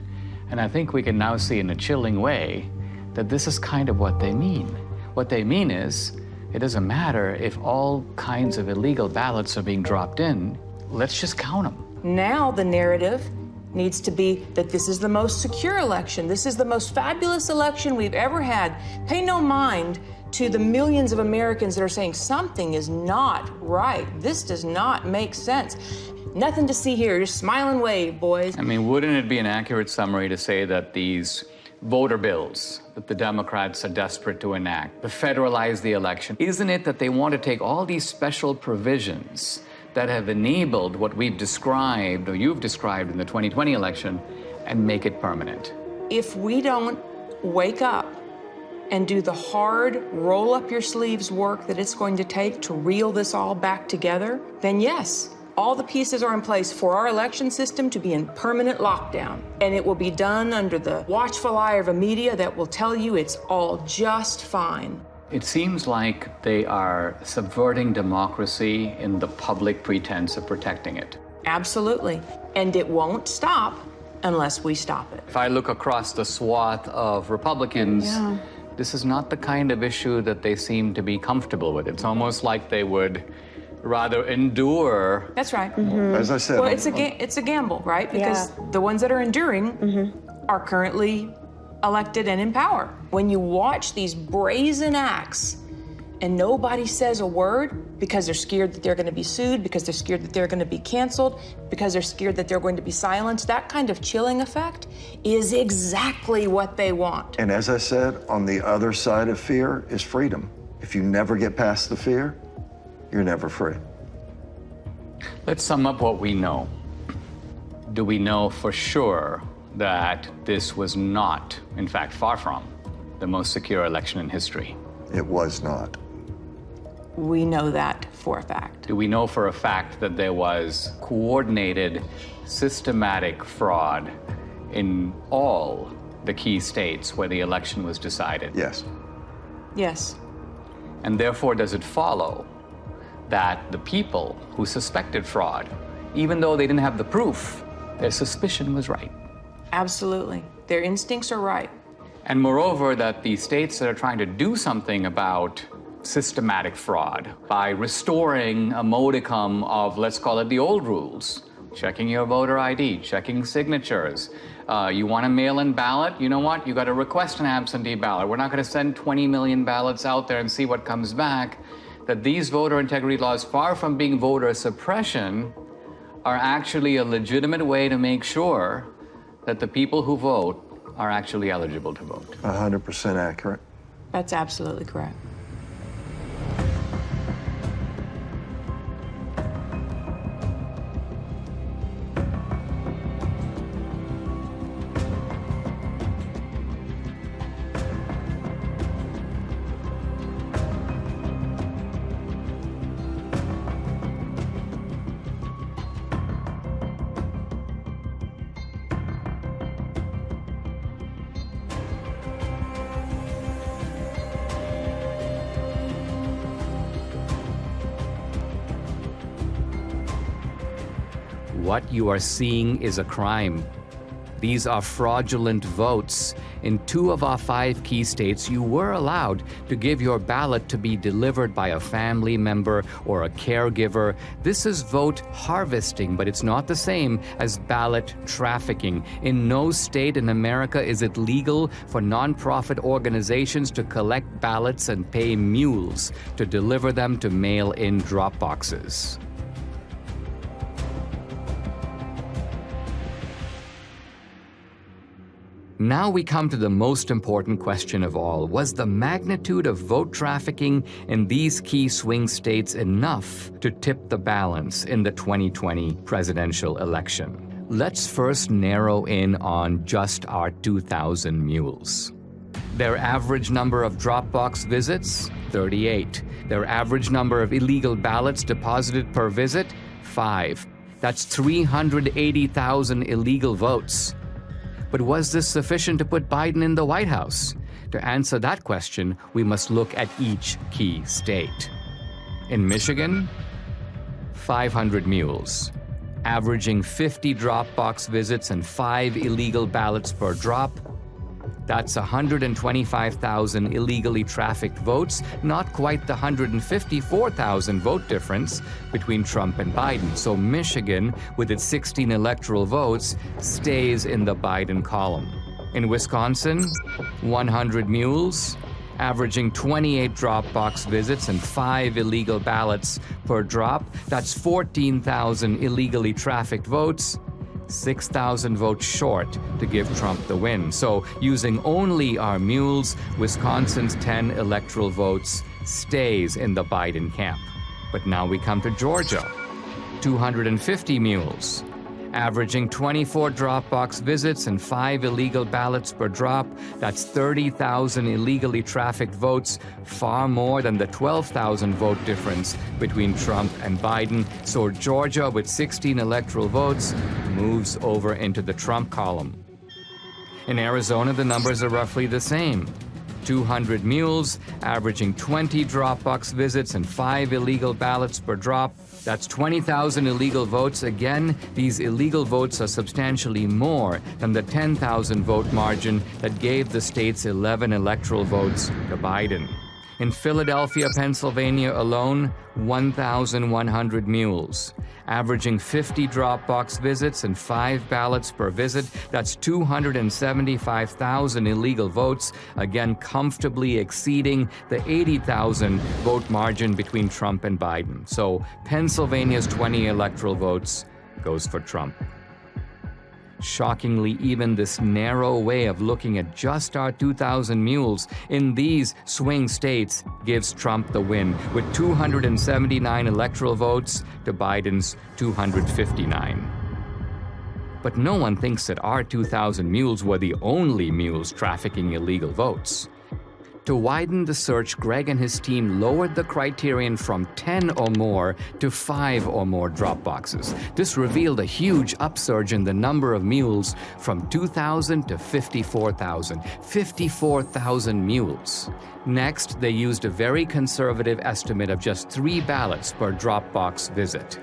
And I think we can now see in a chilling way that this is kind of what they mean. What they mean is, it doesn't matter if all kinds of illegal ballots are being dropped in, let's just count them. Now the narrative needs to be that this is the most secure election. This is the most fabulous election we've ever had. Pay no mind to the millions of Americans that are saying something is not right. This does not make sense. Nothing to see here, just smile and wave, boys. I mean, wouldn't it be an accurate summary to say that these voter bills that the Democrats are desperate to enact, to federalize the election, isn't it that they want to take all these special provisions that have enabled what we've described, or you've described in the 2020 election, and make it permanent? If we don't wake up and do the hard, roll up your sleeves work that it's going to take to reel this all back together, then yes, all the pieces are in place for our election system to be in permanent lockdown. And it will be done under the watchful eye of a media that will tell you it's all just fine. It seems like they are subverting democracy in the public pretense of protecting it. Absolutely. And it won't stop unless we stop it. If I look across the swath of Republicans, this is not the kind of issue that they seem to be comfortable with. It's almost like they would rather endure. That's right. As I said, well, it's a gamble, right? Because the ones that are enduring are currently elected and in power. When you watch these brazen acts and nobody says a word because they're scared that they're going to be sued, because they're scared that they're going to be canceled, because they're scared that they're going to be silenced, that kind of chilling effect is exactly what they want. And as I said, on the other side of fear is freedom. If you never get past the fear, you're never free. Let's sum up what we know. Do we know for sure that this was not, in fact, far from, the most secure election in history? It was not. We know that for a fact. Do we know for a fact that there was coordinated, systematic fraud in all the key states where the election was decided? Yes. Yes. And therefore, does it follow that the people who suspected fraud, even though they didn't have the proof, their suspicion was right? Absolutely. Their instincts are right. And moreover, that the states that are trying to do something about systematic fraud by restoring a modicum of, let's call it the old rules, checking your voter ID, checking signatures. You want a mail-in ballot? You know what? You got to request an absentee ballot. We're not going to send 20 million ballots out there and see what comes back. That these voter integrity laws, far from being voter suppression, are actually a legitimate way to make sure that the people who vote are actually eligible to vote. 100% accurate. That's absolutely correct. What you are seeing is a crime. These are fraudulent votes. In 2 of our 5 key states, you were allowed to give your ballot to be delivered by a family member or a caregiver. This is vote harvesting, but it's not the same as ballot trafficking. In no state in America is it legal for nonprofit organizations to collect ballots and pay mules to deliver them to mail-in drop boxes. Now we come to the most important question of all. Was the magnitude of vote trafficking in these key swing states enough to tip the balance in the 2020 presidential election? Let's first narrow in on just our 2,000 mules. Their average number of Dropbox visits, 38. Their average number of illegal ballots deposited per visit, 5. That's 380,000 illegal votes. But was this sufficient to put Biden in the White House? To answer that question, we must look at each key state. In Michigan, 500 mules, averaging 50 Dropbox visits and 5 illegal ballots per drop. That's 125,000 illegally trafficked votes, not quite the 154,000 vote difference between Trump and Biden. So Michigan, with its 16 electoral votes, stays in the Biden column. In Wisconsin, 100 mules, averaging 28 drop-box visits and 5 illegal ballots per drop. That's 14,000 illegally trafficked votes, 6,000 votes short to give Trump the win. So using only our mules, Wisconsin's 10 electoral votes stays in the Biden camp. But now we come to Georgia. 250 mules, averaging 24 drop-box visits and 5 illegal ballots per drop. That's 30,000 illegally trafficked votes, far more than the 12,000 vote difference between Trump and Biden. So Georgia, with 16 electoral votes, moves over into the Trump column. In Arizona, the numbers are roughly the same. 200 mules, averaging 20 drop-box visits and 5 illegal ballots per drop. That's 20,000 illegal votes. Again, these illegal votes are substantially more than the 10,000 vote margin that gave the state's 11 electoral votes to Biden. In Philadelphia, Pennsylvania alone, 1,100 mules, averaging 50 drop-box visits and 5 ballots per visit. That's 275,000 illegal votes, again comfortably exceeding the 80,000 vote margin between Trump and Biden. So Pennsylvania's 20 electoral votes goes for Trump. Shockingly, even this narrow way of looking at just our 2,000 mules in these swing states gives Trump the win, with 279 electoral votes to Biden's 259. But no one thinks that our 2,000 mules were the only mules trafficking illegal votes. To widen the search, Greg and his team lowered the criterion from 10 or more to 5 or more drop boxes. This revealed a huge upsurge in the number of mules from 2,000 to 54,000. 54,000 mules. Next, they used a very conservative estimate of just 3 ballots per drop box visit.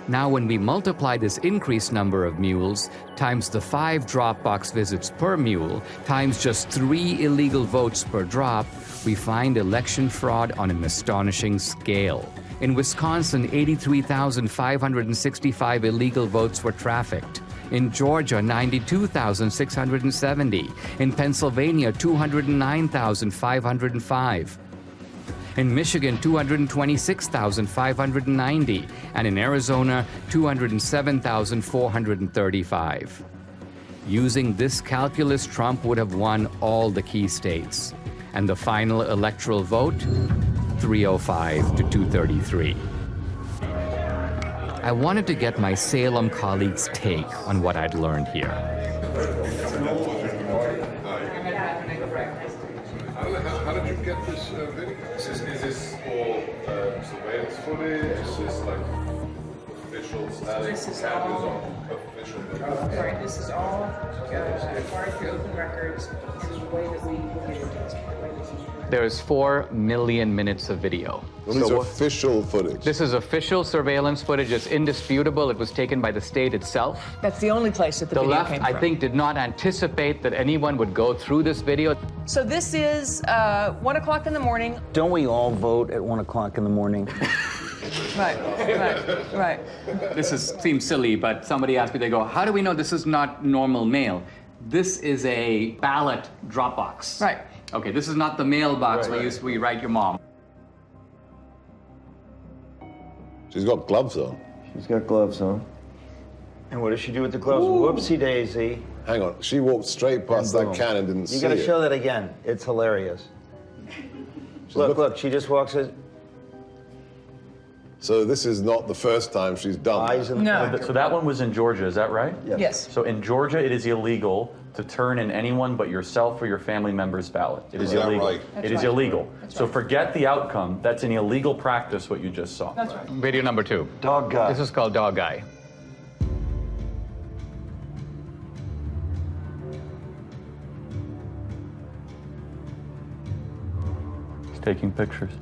Now, when we multiply this increased number of mules times the 5 drop box visits per mule times just 3 illegal votes per drop, we find election fraud on an astonishing scale. In Wisconsin, 83,565 illegal votes were trafficked. In Georgia, 92,670. In Pennsylvania, 209,505. In Michigan, 226,590, and in Arizona, 207,435. Using this calculus, Trump would have won all the key states. And the final electoral vote, 305 to 233. I wanted to get my Salem colleagues' take on what I'd learned here. How did you get this video? Is this all surveillance footage? Is this like official status? This is all official. Right. This is all acquired through open records. This is the way that we get it. There's 4 million minutes of video. Well, these are official footage. This is official surveillance footage. It's indisputable. It was taken by the state itself. That's the only place that the video left, came from. I think, did not anticipate that anyone would go through this video. So this is 1 o'clock in the morning. Don't we all vote at 1 o'clock in the morning? Right. This seems silly, but somebody asked me, they go, how do we know this is not normal mail? This is a ballot drop box. Right. Okay, this is not the mailbox where you write your mom. She's got gloves on. She's got gloves on. And what does she do with the gloves? Ooh. Whoopsie daisy. Hang on, she walked straight past that can and didn't see it. You gotta show that again. It's hilarious. Look, she just walks in. So this is not the first time she's done that. No. So that one was in Georgia, is that right? Yes. So in Georgia, it is illegal to turn in anyone but yourself or your family member's ballot. It is illegal. Right? It is illegal. So forget the outcome. That's an illegal practice, what you just saw. That's right. Video number 2. Dog guy. This is called Dog Guy. He's taking pictures.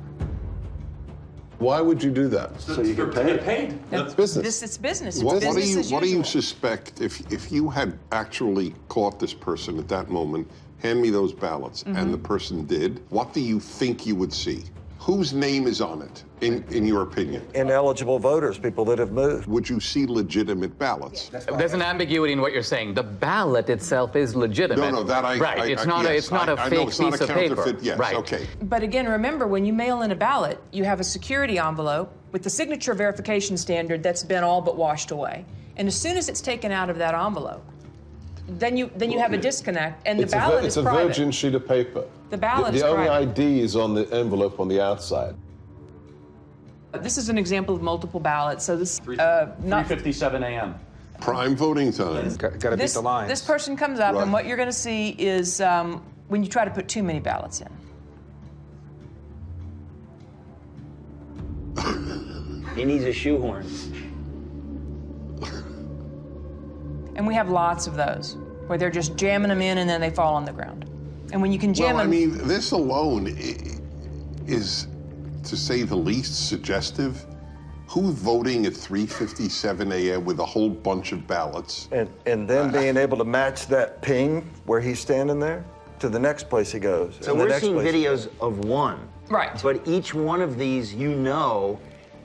Why would you do that? So you get paid. It's business. It's business. What Business as do you usual. suspect if you had actually caught this person at that moment hand me those ballots, and the person did, what do you think you would see? Whose name is on it, in your opinion? Ineligible voters, people that have moved. Would you see legitimate ballots? There's an ambiguity in what you're saying. The ballot itself is legitimate. No, that right. It's not a fake piece of paper. Yes, right. Okay. But again, remember, when you mail in a ballot, you have a security envelope with the signature verification standard that's been all but washed away. And as soon as it's taken out of that envelope, then you have a disconnect, and the ballot is private. It's a virgin sheet of paper. The ballot is private. The only private. ID is on the envelope on the outside. This is an example of multiple ballots. So this 3:57 a.m. Prime voting time. Got to beat the lines. This person comes up, and what you're going to see is when you try to put too many ballots in. He needs a shoehorn. And we have lots of those where they're just jamming them in and then they fall on the ground. And when you can jam them. I mean, this alone is, to say the least, suggestive. Who's voting at 3:57 a.m. with a whole bunch of ballots? And then being able to match that ping where he's standing there to the next place he goes. So we're seeing videos of one. Right. But each one of these,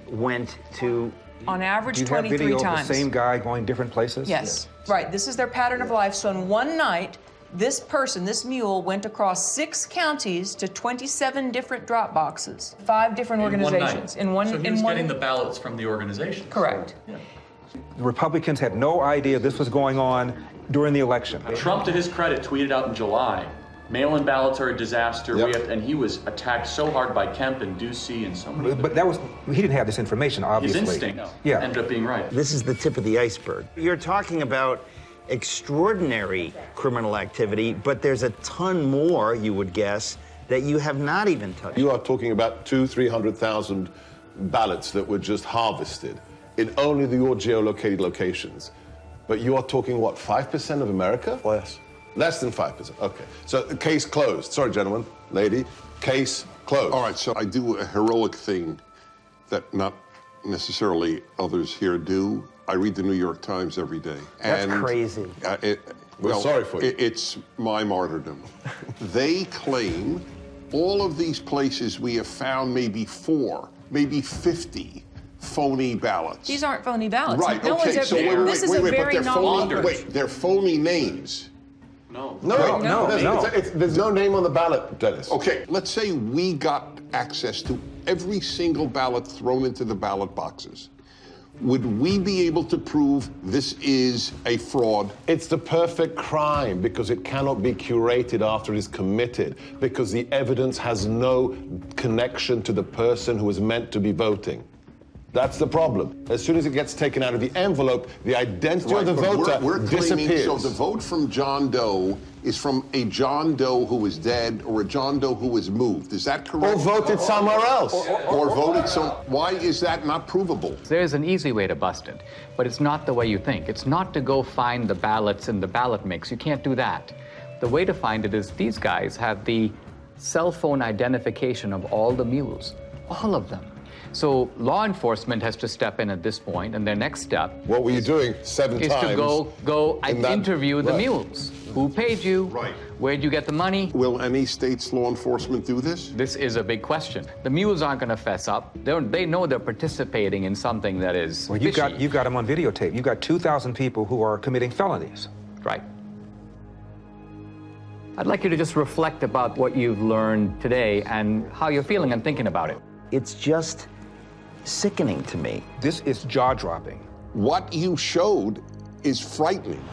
went to... On average, Do you have 23 video times. of the same guy going different places? Yes. Right. This is their pattern of life. So in one night, this person, this mule, went across 6 counties to 27 different drop boxes, 5 different organizations. In one night. So he was getting the ballots from the organization. Correct. The Republicans had no idea this was going on during the election. Trump, to his credit, tweeted out in July, mail-in ballots are a disaster. And he was attacked so hard by Kemp and Ducey and so many. But he didn't have this information, obviously. His instinct ended up being right. This is the tip of the iceberg. You're talking about extraordinary criminal activity, but there's a ton more, you would guess, that you have not even touched. You are talking about 200,000-300,000 ballots that were just harvested in only your geolocated locations. But you are talking, what, 5% of America? Less. Less than 5%. Okay. So the case closed. Sorry, gentlemen, lady. Case closed. All right, so I do a heroic thing that not necessarily others here do. I read the New York Times every day. That's crazy. We're sorry for you. It's my martyrdom. They claim all of these places we have found maybe 4, maybe 50 phony ballots. These aren't phony ballots. Right, No okay, one's so ever, this is a very novel. they're phony names. No. There's no name on the ballot, Dennis. Okay, let's say we got access to every single ballot thrown into the ballot boxes. Would we be able to prove this is a fraud? It's the perfect crime because it cannot be curated after it is committed because the evidence has no connection to the person who is meant to be voting. That's the problem. As soon as it gets taken out of the envelope, the identity of the voter we're claiming, disappears. So the vote from John Doe is from a John Doe who is dead or a John Doe who is moved. Is that correct? Or voted somewhere else. Or voted why is that not provable? There's an easy way to bust it, but it's not the way you think. It's not to go find the ballots in the ballot mix. You can't do that. The way to find it is these guys have the cell phone identification of all the mules, all of them. So law enforcement has to step in at this point, and their next step. What were you doing 7 is times? To go and interview the mules. Who paid you? Right. Where'd you get the money? Will any state's law enforcement do this? This is a big question. The mules aren't going to fess up. They know they're participating in something that is Well, you've got them on videotape. You've got 2,000 people who are committing felonies. Right. I'd like you to just reflect about what you've learned today and how you're feeling and thinking about it. It's just sickening to me. This is jaw-dropping. What you showed is frightening.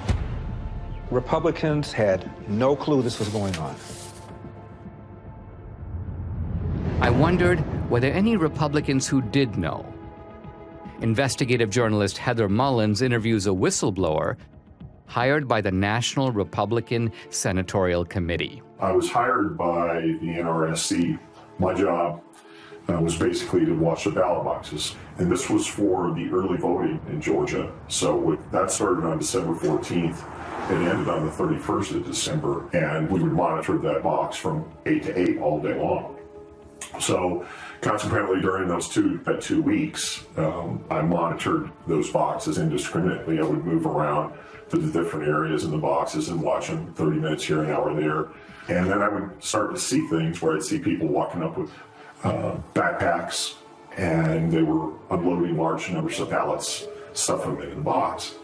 Republicans had no clue this was going on. I wondered, were there any Republicans who did know? Investigative journalist Heather Mullins interviews a whistleblower hired by the National Republican Senatorial Committee. I was hired by the NRSC. My job was basically to watch the ballot boxes. And this was for the early voting in Georgia. So that started on December 14th. It ended on the 31st of December. And we would monitor that box from 8 to 8 all day long. So consequently, during those two weeks, I monitored those boxes indiscriminately. I would move around to the different areas in the boxes and watch them 30 minutes here, an hour there. And then I would start to see things where I'd see people walking up with backpacks, and they were unloading large numbers of pallets, stuffing them in the box.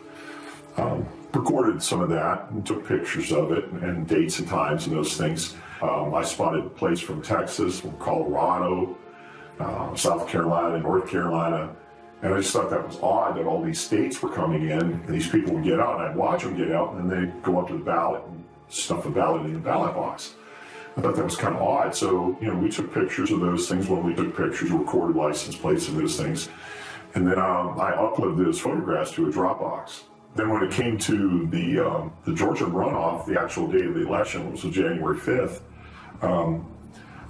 Recorded some of that and took pictures of it and dates and times and those things. I spotted plates from Texas, from Colorado, South Carolina, North Carolina, and I just thought that was odd that all these states were coming in and these people would get out, and I'd watch them get out, and then they'd go up to the ballot and stuff a ballot in the ballot box. I thought that was kind of odd. So, we took pictures of those things when we took pictures, recorded license plates of those things. And then I uploaded those photographs to a Dropbox. Then when it came to the Georgia runoff, the actual day of the election, which was January 5th,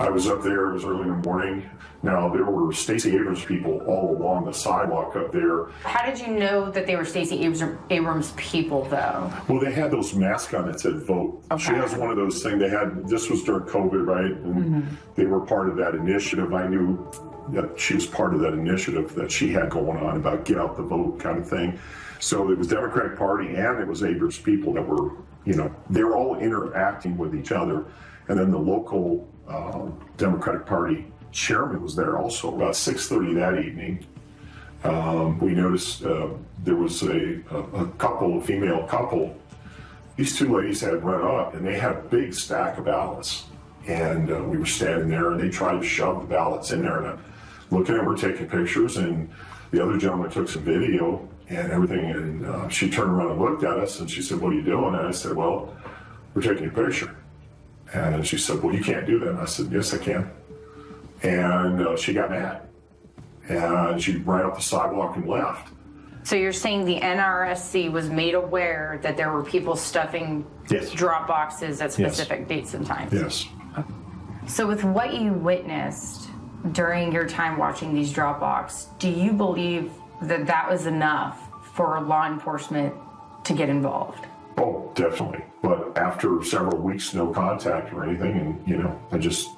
I was up there, it was early in the morning. Now, there were Stacey Abrams people all along the sidewalk up there. How did you know that they were Stacey Abrams people, though? Well, they had those masks on that said vote. Okay. She has one of those things they had, this was during COVID, right? And they were part of that initiative. I knew that she was part of that initiative that she had going on about get out the vote kind of thing. So it was Democratic Party and it was Abrams people that were, they were all interacting with each other. And then the local Democratic Party chairman was there also. About 6:30 that evening, we noticed there was a couple, a female couple. These two ladies had run up and they had a big stack of ballots. And we were standing there and they tried to shove the ballots in there. And I'm looking at her, taking pictures, and the other gentleman took some video and everything. And she turned around and looked at us and she said, "What are you doing?" And I said, "Well, we're taking a picture." And she said, "Well, you can't do that." And I said, "Yes, I can." And she got mad. And she ran up the sidewalk and left. So you're saying the NRSC was made aware that there were people stuffing drop boxes at specific dates and times? Yes. So with what you witnessed during your time watching these drop boxes, do you believe that that was enough for law enforcement to get involved? Oh, definitely. But after several weeks, no contact or anything, and, I just...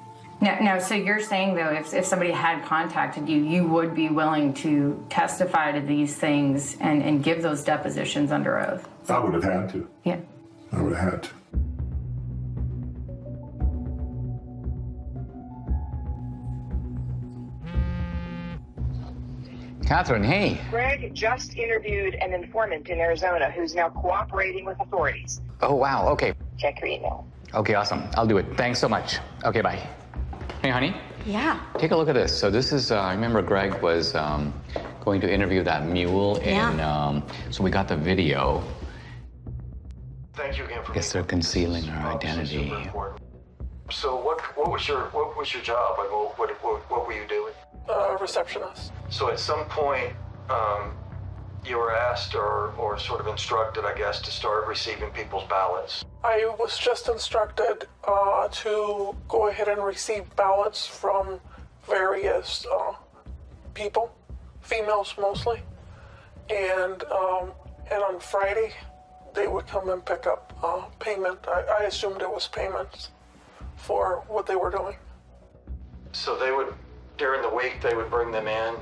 Now, so you're saying, though, if somebody had contacted you, you would be willing to testify to these things and give those depositions under oath? I would have had to. Yeah. I would have had to. Catherine, hey. Greg just interviewed an informant in Arizona who's now cooperating with authorities. Oh, wow. Okay. Check your email. Okay, awesome. I'll do it. Thanks so much. Okay, bye. Hey, honey. Yeah. Take a look at this. So this is, I remember Greg was going to interview that mule so we got the video. Thank you again for... I guess they're concealing her identity. So what was your job? Like, what were you doing? Receptionist. So at some point, you were asked or sort of instructed, I guess, to start receiving people's ballots. I was just instructed to go ahead and receive ballots from various people, females mostly, and on Friday they would come and pick up payment. I assumed it was payments for what they were doing. So they would, during the week, they would bring them in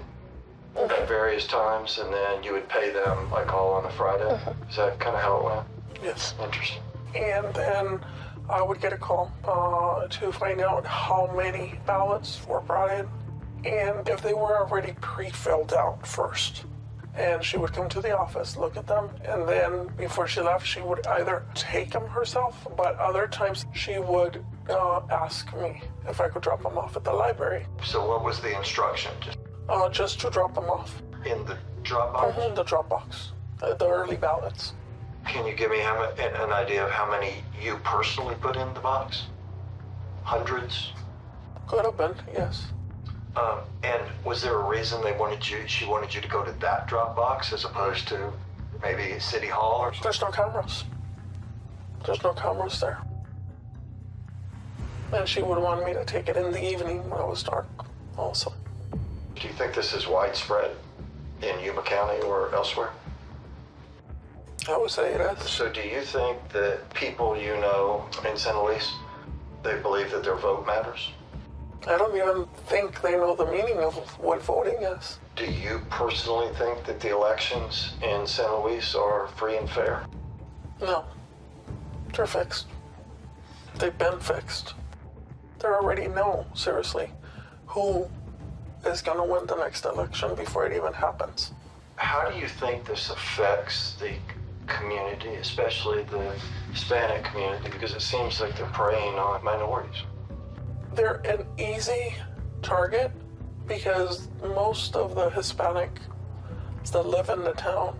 at various times, and then you would pay them like all on a Friday. Is that kind of how it went? Yes. Interesting. And then I would get a call to find out how many ballots were brought in and if they were already pre-filled out first. And she would come to the office, look at them, and then before she left, she would either take them herself, but other times she would ask me if I could drop them off at the library. So what was the instruction? Just to drop them off. In the drop box? In the drop box, the early ballots. Can you give me an idea of how many you personally put in the box? Hundreds? Could have been, yes. And was there a reason she wanted you to go to that drop box as opposed to maybe City Hall or something? There's no cameras. There's no cameras there. And she would want me to take it in the evening when it was dark also. Do you think this is widespread in Yuma County or elsewhere? I would say it is. So do you think that people you know in St. Luis, they believe that their vote matters? I don't even think they know the meaning of what voting is. Do you personally think that the elections in San Luis are free and fair? No. They're fixed. They've been fixed. They already know, seriously, who is going to win the next election before it even happens. How do you think this affects the community, especially the Hispanic community? Because it seems like they're preying on minorities. They're an easy target because most of the Hispanics that live in the town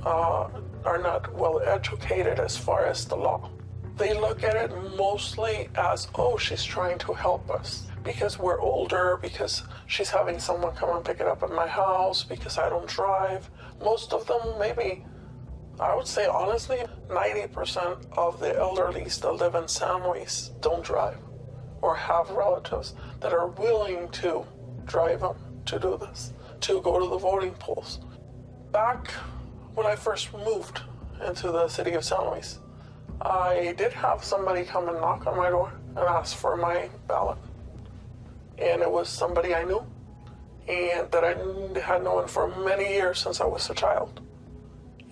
are not well educated as far as the law. They look at it mostly as, oh, she's trying to help us because we're older, because she's having someone come and pick it up at my house, because I don't drive. Most of them, maybe, I would say honestly, 90% of the elderlies that live in San Luis don't drive or have relatives that are willing to drive them to do this, to go to the voting polls. Back when I first moved into the city of San Luis, I did have somebody come and knock on my door and ask for my ballot. And it was somebody I knew and that I had known for many years since I was a child.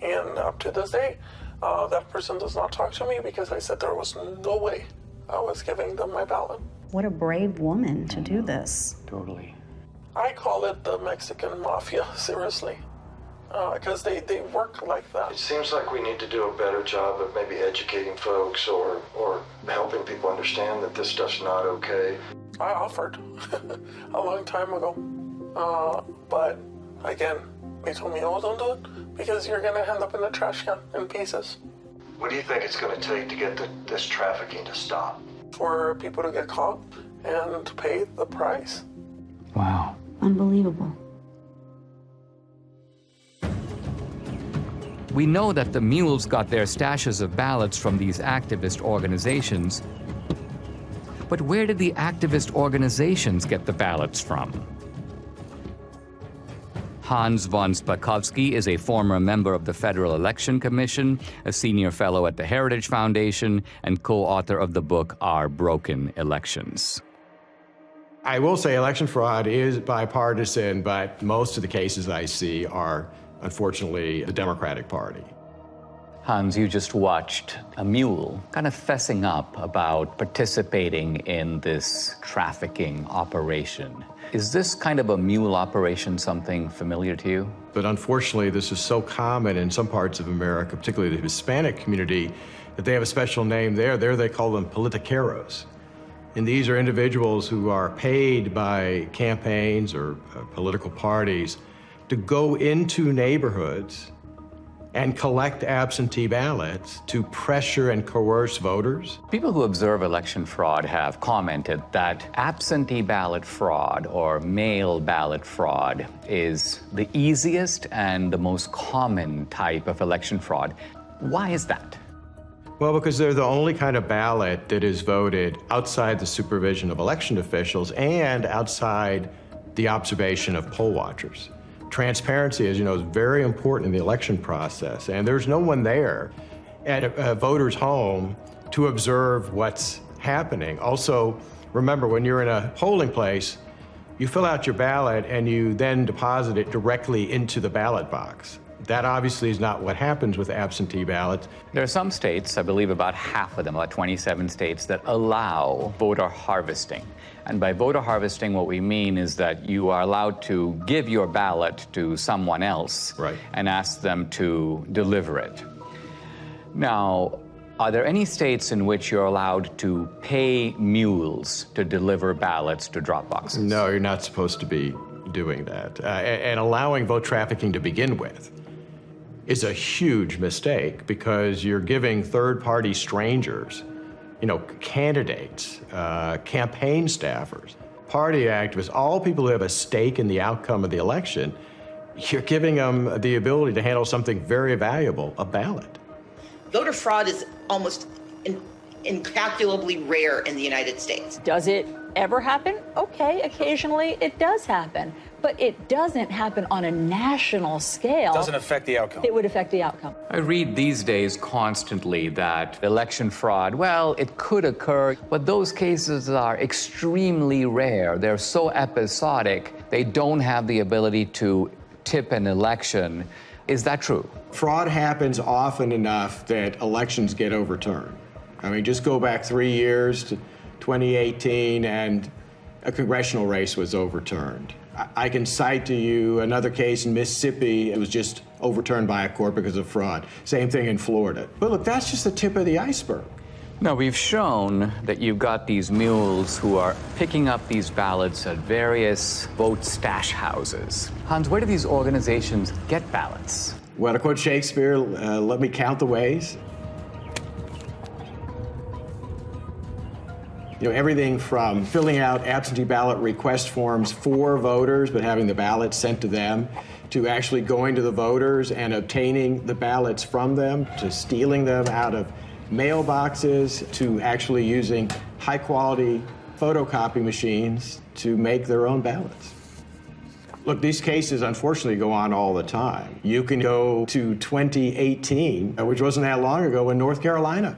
And up to this day, that person does not talk to me because I said there was no way I was giving them my ballot. What a brave woman to do this. Totally. I call it the Mexican mafia, seriously, because they work like that. It seems like we need to do a better job of maybe educating folks or helping people understand that this stuff's not okay. I offered a long time ago, but again, they told me, oh, don't do it because you're going to end up in the trash can in pieces. What do you think it's going to take to get this trafficking to stop? For people to get caught and to pay the price. Wow. Unbelievable. We know that the mules got their stashes of ballots from these activist organizations. But where did the activist organizations get the ballots from? Hans von Spakovsky is a former member of the Federal Election Commission, a senior fellow at the Heritage Foundation, and co-author of the book Our Broken Elections. I will say election fraud is bipartisan, but most of the cases I see are, unfortunately, the Democratic Party. Hans, you just watched a mule kind of fessing up about participating in this trafficking operation. Is this kind of a mule operation something familiar to you? But unfortunately, this is so common in some parts of America, particularly the Hispanic community, that they have a special name there. There they call them politiqueros. And these are individuals who are paid by campaigns or political parties to go into neighborhoods and collect absentee ballots to pressure and coerce voters. People who observe election fraud have commented that absentee ballot fraud or mail ballot fraud is the easiest and the most common type of election fraud. Why is that? Well, because they're the only kind of ballot that is voted outside the supervision of election officials and outside the observation of poll watchers. Transparency, as you know, is very important in the election process, and there's no one there at a voter's home to observe what's happening. Also, remember, when you're in a polling place, you fill out your ballot and you then deposit it directly into the ballot box. That obviously is not what happens with absentee ballots. There are some states, I believe about half of them, about 27 states, that allow voter harvesting. And by voter harvesting, what we mean is that you are allowed to give your ballot to someone else and ask them to deliver it. Now, are there any states in which you're allowed to pay mules to deliver ballots to drop boxes? No, you're not supposed to be doing that. And allowing vote trafficking to begin with is a huge mistake because you're giving third-party strangers, you know, candidates, campaign staffers, party activists, all people who have a stake in the outcome of the election, you're giving them the ability to handle something very valuable, a ballot. Voter fraud is almost incalculably rare in the United States. Does it ever happen? Okay, occasionally it does happen, but it doesn't happen on a national scale. Doesn't affect the outcome. It would affect the outcome. I read these days constantly that election fraud, well, it could occur, but those cases are extremely rare. They're so episodic, they don't have the ability to tip an election. Is that true? Fraud happens often enough that elections get overturned. I mean, just go back 3 years to 2018 and a congressional race was overturned. I can cite to you another case in Mississippi. It was just overturned by a court because of fraud. Same thing in Florida. But look, that's just the tip of the iceberg. Now, we've shown that you've got these mules who are picking up these ballots at various vote stash houses. Hans, where do these organizations get ballots? Well, to quote Shakespeare, let me count the ways. You know, everything from filling out absentee ballot request forms for voters, but having the ballots sent to them, to actually going to the voters and obtaining the ballots from them, to stealing them out of mailboxes, to actually using high-quality photocopy machines to make their own ballots. Look, these cases unfortunately go on all the time. You can go to 2018, which wasn't that long ago, in North Carolina.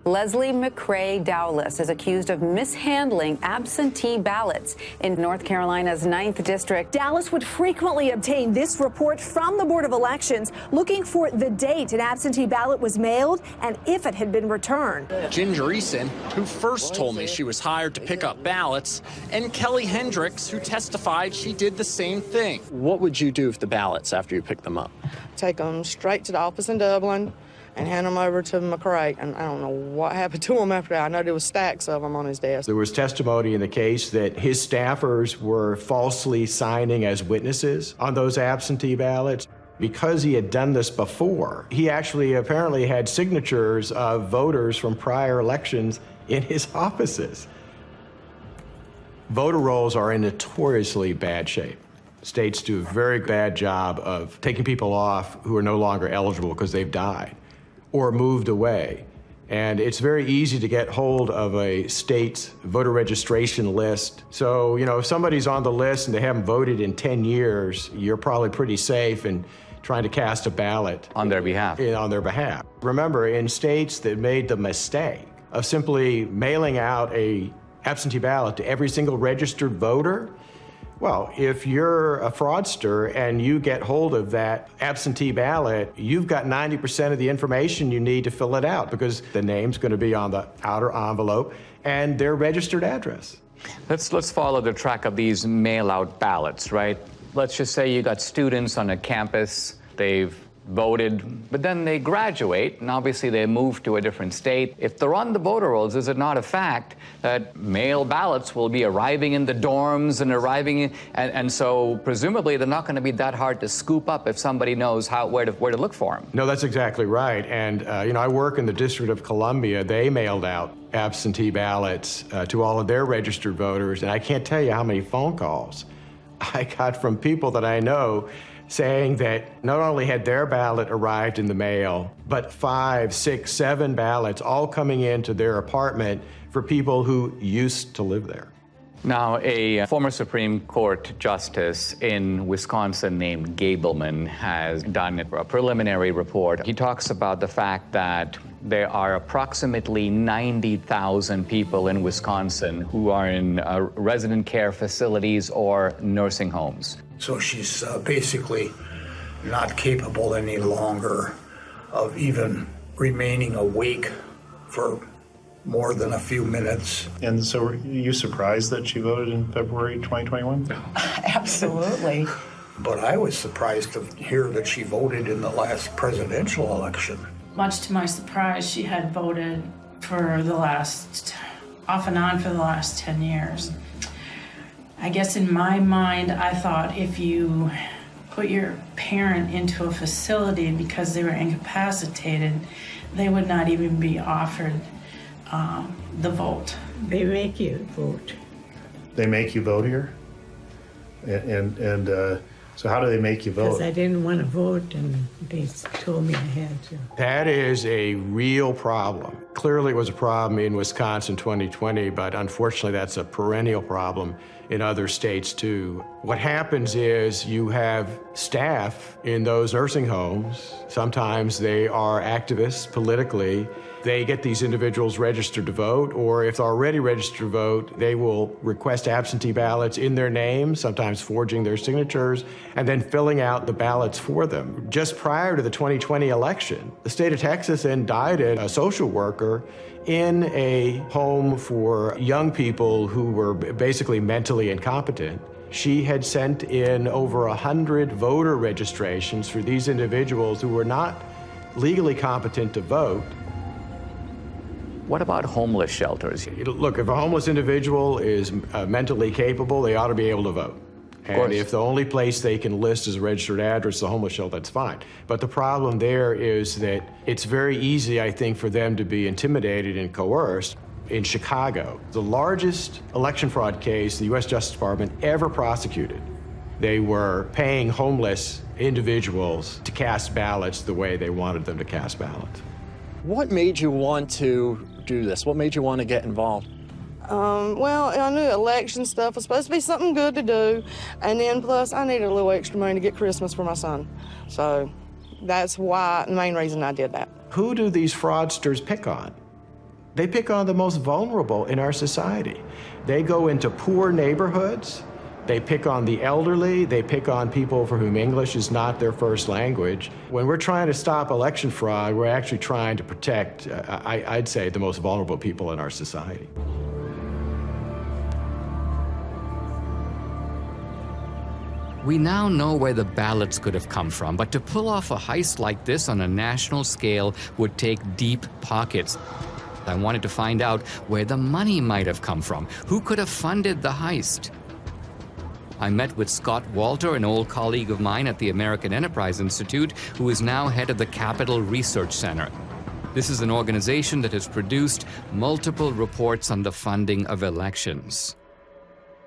Leslie McCrae Dowless is accused of mishandling absentee ballots in North Carolina's 9th District. Dowless would frequently obtain this report from the Board of Elections, looking for the date an absentee ballot was mailed and if it had been returned. Ginger Eason, who first told me she was hired to pick up ballots, and Kelly Hendricks, who testified she did the same thing. What would you do with the ballots after you picked them up? Take them straight to the office in Dublin and hand them over to McCrae. And I don't know what happened to him after that. I know there was stacks of them on his desk. There was testimony in the case that his staffers were falsely signing as witnesses on those absentee ballots. Because he had done this before, he actually apparently had signatures of voters from prior elections in his offices. Voter rolls are in notoriously bad shape. States do a very bad job of taking people off who are no longer eligible because they've died or moved away. And it's very easy to get hold of a state's voter registration list. So, you know, if somebody's on the list and they haven't voted in 10 years, you're probably pretty safe in trying to cast a ballot on their behalf. Remember, in states that made the mistake of simply mailing out a absentee ballot to every single registered voter, well, if you're a fraudster and you get hold of that absentee ballot, you've got 90% of the information you need to fill it out because the name's going to be on the outer envelope and their registered address. Let's follow the track of these mail-out ballots, right? Let's just say you got students on a campus, they've voted, but then they graduate, and obviously they move to a different state. If they're on the voter rolls, is it not a fact that mail ballots will be arriving in the dorms and and so presumably they're not going to be that hard to scoop up if somebody knows where to look for them? No, that's exactly right. And you know, I work in the District of Columbia. They mailed out absentee ballots to all of their registered voters, and I can't tell you how many phone calls I got from people that I know saying that not only had their ballot arrived in the mail, but 5, 6, 7 ballots all coming into their apartment for people who used to live there. Now, a former Supreme Court justice in Wisconsin named Gableman has done a preliminary report. He talks about the fact that there are approximately 90,000 people in Wisconsin who are in resident care facilities or nursing homes. So she's basically not capable any longer of even remaining awake for more than a few minutes. And so are you surprised that she voted in February 2021? Absolutely. But I was surprised to hear that she voted in the last presidential election. Much to my surprise, she had voted for off and on for the last 10 years. I guess in my mind, I thought if you put your parent into a facility because they were incapacitated, they would not even be offered the vote. They make you vote. They make you vote here? And So how do they make you Because vote? I didn't want to vote, and they told me I had to. That is a real problem. Clearly it was a problem in Wisconsin 2020, but unfortunately that's a perennial problem in other states too. What happens is you have staff in those nursing homes. Sometimes they are activists politically. They get these individuals registered to vote, or if they're already registered to vote, they will request absentee ballots in their name, sometimes forging their signatures, and then filling out the ballots for them. Just prior to the 2020 election, the state of Texas indicted a social worker in a home for young people who were basically mentally incompetent. She had sent in over 100 voter registrations for these individuals who were not legally competent to vote. What about homeless shelters? Look, if a homeless individual is mentally capable, they ought to be able to vote. And if the only place they can list as a registered address is a homeless shelter, that's fine. But the problem there is that it's very easy, I think, for them to be intimidated and coerced. In Chicago, the largest election fraud case the U.S. Justice Department ever prosecuted, they were paying homeless individuals to cast ballots the way they wanted them to cast ballots. What made you want to do this? What made you want to get involved? Well, I knew election stuff was supposed to be something good to do, and then plus I needed a little extra money to get Christmas for my son. So that's why, the main reason I did that. Who do these fraudsters pick on? They pick on the most vulnerable in our society. They go into poor neighborhoods, they pick on the elderly, they pick on people for whom English is not their first language. When we're trying to stop election fraud, we're actually trying to protect, I'd say, the most vulnerable people in our society. We now know where the ballots could have come from, but to pull off a heist like this on a national scale would take deep pockets. I wanted to find out where the money might have come from. Who could have funded the heist? I met with Scott Walter, an old colleague of mine at the American Enterprise Institute, who is now head of the Capital Research Center. This is an organization that has produced multiple reports on the funding of elections.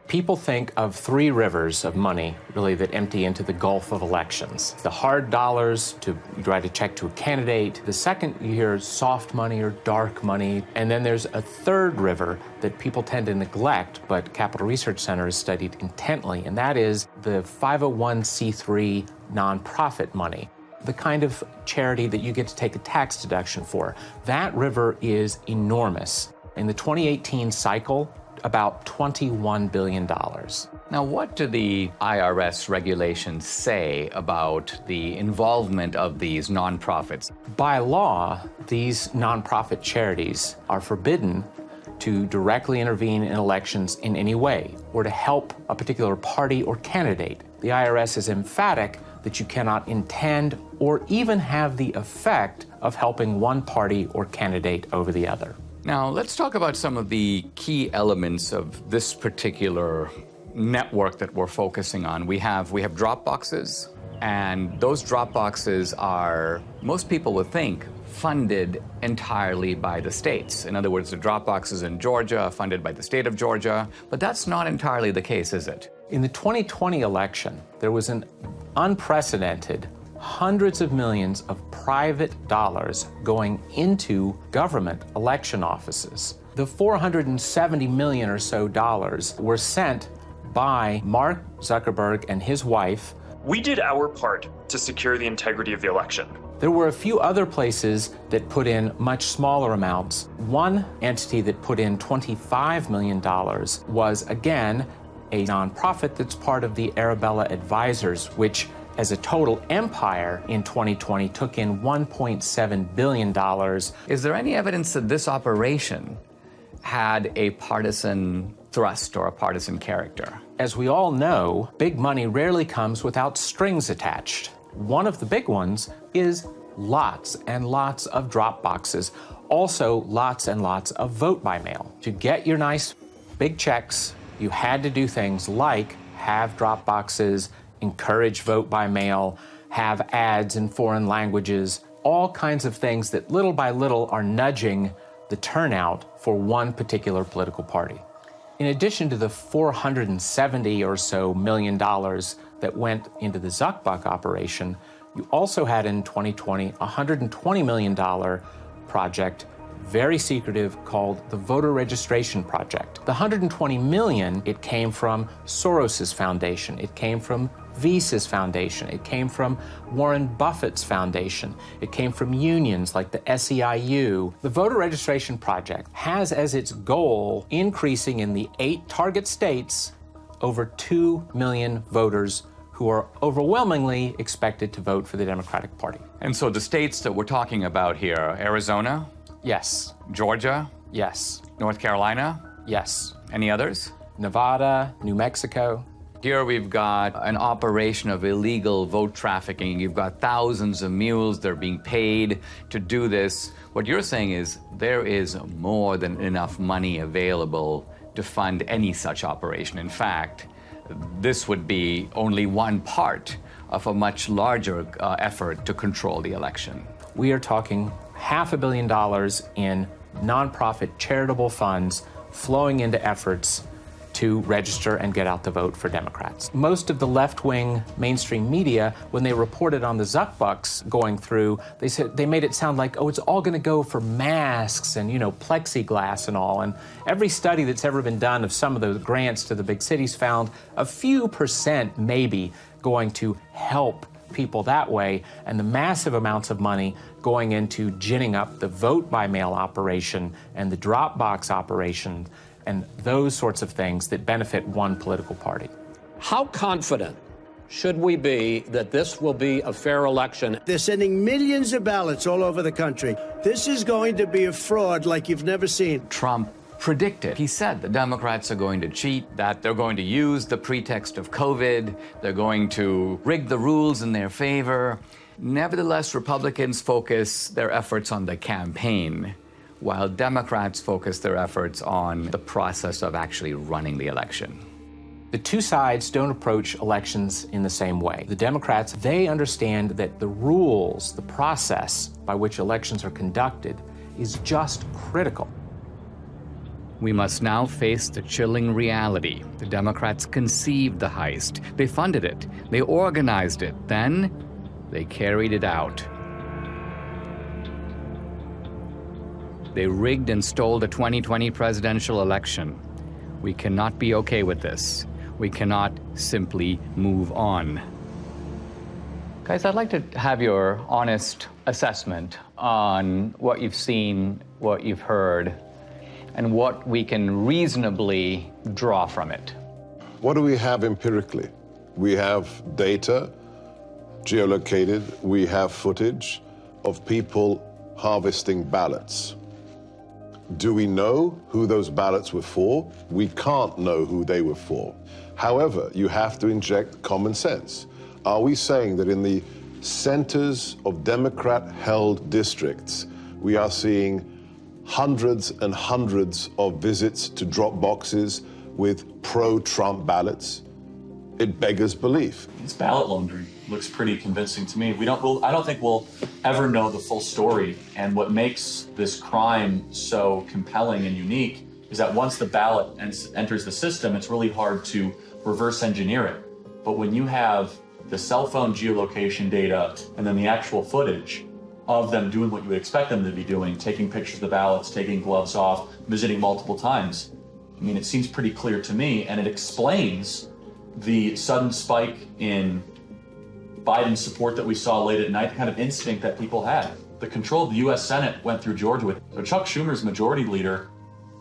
People think of three rivers of money, really, that empty into the gulf of elections. The hard dollars to write a check to a candidate. The second you hear soft money or dark money. And then there's a third river that people tend to neglect, but Capital Research Center has studied intently, and that is the 501c3 nonprofit money. The kind of charity that you get to take a tax deduction for. That river is enormous. In the 2018 cycle, about $21 billion. Now, what do the IRS regulations say about the involvement of these nonprofits? By law, these nonprofit charities are forbidden to directly intervene in elections in any way or to help a particular party or candidate. The IRS is emphatic that you cannot intend or even have the effect of helping one party or candidate over the other. Now, let's talk about some of the key elements of this particular network that we're focusing on. We have drop boxes, and those drop boxes are, most people would think, funded entirely by the states. In other words, the drop boxes in Georgia are funded by the state of Georgia, but that's not entirely the case, is it? In the 2020 election, there was an unprecedented hundreds of millions of private dollars going into government election offices. The $470 million or so dollars were sent by Mark Zuckerberg and his wife. We did our part to secure the integrity of the election. There were a few other places that put in much smaller amounts. One entity that put in $25 million was, again, a nonprofit that's part of the Arabella Advisors, which as a total empire in 2020 took in $1.7 billion. Is there any evidence that this operation had a partisan thrust or a partisan character? As we all know, big money rarely comes without strings attached. One of the big ones is lots and lots of drop boxes. Also, lots and lots of vote by mail. To get your nice big checks, you had to do things like have drop boxes, encourage vote by mail, have ads in foreign languages, all kinds of things that little by little are nudging the turnout for one particular political party. In addition to the $470 or so million that went into the Zuckbuck operation, you also had in 2020 a $120 million project, very secretive, called the Voter Registration Project. The $120 million, it came from Soros's foundation, it came from Visa's foundation, it came from Warren Buffett's foundation, it came from unions like the SEIU. The Voter Registration Project has as its goal increasing in the 8 target states over 2 million voters who are overwhelmingly expected to vote for the Democratic Party. And so the states that we're talking about here, Arizona? Yes. Georgia? Yes. North Carolina? Yes. Any others? Nevada, New Mexico. Here we've got an operation of illegal vote trafficking. You've got thousands of mules. They're being paid to do this. What you're saying is there is more than enough money available to fund any such operation. In fact, this would be only one part of a much larger effort to control the election. We are talking $500 million in nonprofit charitable funds flowing into efforts to register and get out the vote for Democrats. Most of the left-wing mainstream media, when they reported on the Zuckbucks going through, they made it sound like, oh, it's all going to go for masks and, plexiglass and all. And every study that's ever been done of some of the grants to the big cities found a few percent maybe going to help people that way, and the massive amounts of money going into ginning up the vote-by-mail operation and the drop box operation and those sorts of things that benefit one political party. How confident should we be that this will be a fair election? They're sending millions of ballots all over the country. This is going to be a fraud like you've never seen. Trump predicted. He said the Democrats are going to cheat, that they're going to use the pretext of COVID, they're going to rig the rules in their favor. Nevertheless, Republicans focus their efforts on the campaign, while Democrats focus their efforts on the process of actually running the election. The two sides don't approach elections in the same way. The Democrats, they understand that the rules, the process by which elections are conducted is just critical. We must now face the chilling reality. The Democrats conceived the heist. They funded it. They organized it. Then they carried it out. They rigged and stole the 2020 presidential election. We cannot be okay with this. We cannot simply move on. Guys, I'd like to have your honest assessment on what you've seen, what you've heard, and what we can reasonably draw from it. What do we have empirically? We have data, geolocated, we have footage of people harvesting ballots. Do we know who those ballots were for? We can't know who they were for. However, you have to inject common sense. Are we saying that in the centers of Democrat-held districts, we are seeing hundreds and hundreds of visits to drop boxes with pro-Trump ballots? It beggars belief. It's ballot laundering. Looks pretty convincing to me. I don't think we'll ever know the full story. And what makes this crime so compelling and unique is that once the ballot enters the system, it's really hard to reverse engineer it. But when you have the cell phone geolocation data and then the actual footage of them doing what you would expect them to be doing, taking pictures of the ballots, taking gloves off, visiting multiple times, I mean, it seems pretty clear to me, and it explains the sudden spike in Biden's support that we saw late at night, the kind of instinct that people had. The control of the U.S. Senate went through Georgia with. So Chuck Schumer's majority leader,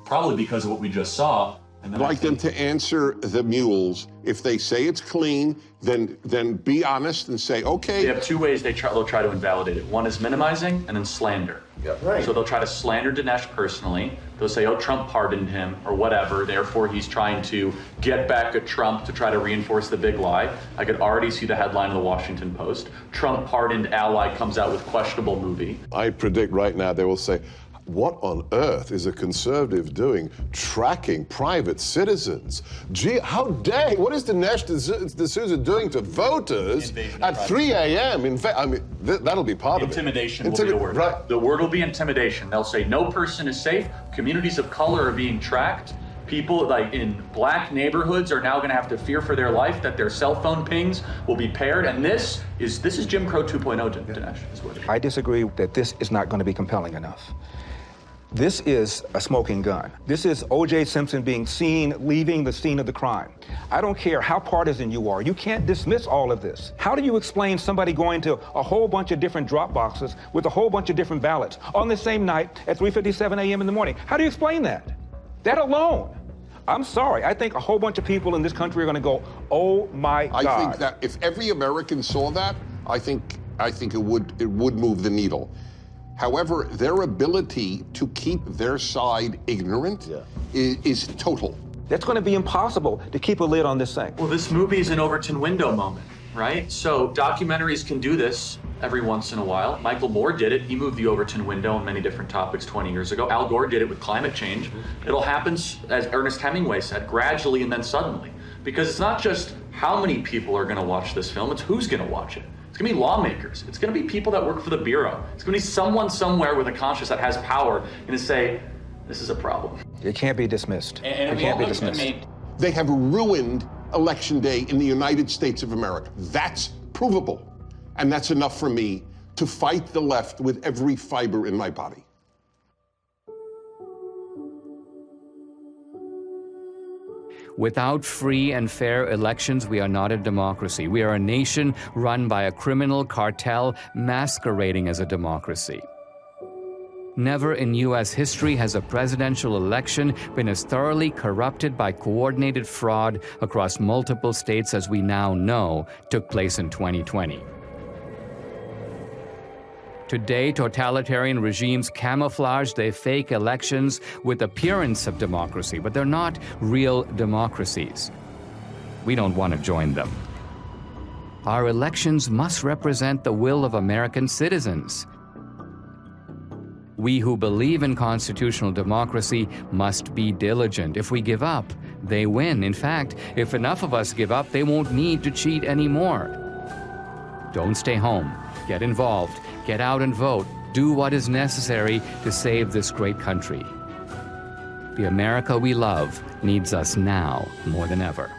probably because of what we just saw. And then I'd like them to answer the mules. If they say it's clean, then be honest and say, okay. They have two ways they'll try to invalidate it. One is minimizing and then slander. Yeah, right. So they'll try to slander Dinesh personally. They'll say, oh, Trump pardoned him or whatever. Therefore, he's trying to get back at Trump to try to reinforce the big lie. I could already see the headline of the Washington Post. Trump pardoned ally comes out with questionable movie. I predict right now they will say, what on earth is a conservative doing tracking private citizens? Gee, how dare, what is Dinesh D'Souza doing to voters at 3 a.m.? In fact, I mean, that'll be part of it. Intimidation will be the word. Right. The word will be intimidation. They'll say no person is safe, communities of color are being tracked, People like in black neighborhoods are now going to have to fear for their life that their cell phone pings will be paired. And this is Jim Crow 2.0, Dinesh. Is what it is. I disagree that this is not going to be compelling enough. This is a smoking gun. This is O.J. Simpson being seen leaving the scene of the crime. I don't care how partisan you are. You can't dismiss all of this. How do you explain somebody going to a whole bunch of different drop boxes with a whole bunch of different ballots on the same night at 3:57 a.m. in the morning? How do you explain that? That alone. I'm sorry. I think a whole bunch of people in this country are going to go, oh my God. I think that if every American saw that, I think it would move the needle. However, their ability to keep their side ignorant is total. That's going to be impossible to keep a lid on this thing. Well, this movie is an Overton window moment, right? So documentaries can do this every once in a while. Michael Moore did it. He moved the Overton window on many different topics 20 years ago. Al Gore did it with climate change. It'll happen, as Ernest Hemingway said, gradually and then suddenly. Because it's not just how many people are going to watch this film, it's who's going to watch it. It's going to be lawmakers. It's going to be people that work for the Bureau. It's going to be someone somewhere with a conscience that has power and to say, this is a problem. It can't be dismissed. And it can't be dismissed. They have ruined Election Day in the United States of America. That's provable. And that's enough for me to fight the left with every fiber in my body. Without free and fair elections, we are not a democracy. We are a nation run by a criminal cartel masquerading as a democracy. Never in U.S. history has a presidential election been as thoroughly corrupted by coordinated fraud across multiple states as we now know took place in 2020. Today, totalitarian regimes camouflage their fake elections with appearance of democracy, but they're not real democracies. We don't want to join them. Our elections must represent the will of American citizens. We who believe in constitutional democracy must be diligent. If we give up, they win. In fact, if enough of us give up, they won't need to cheat anymore. Don't stay home. Get involved. Get out and vote. Do what is necessary to save this great country. The America we love needs us now more than ever.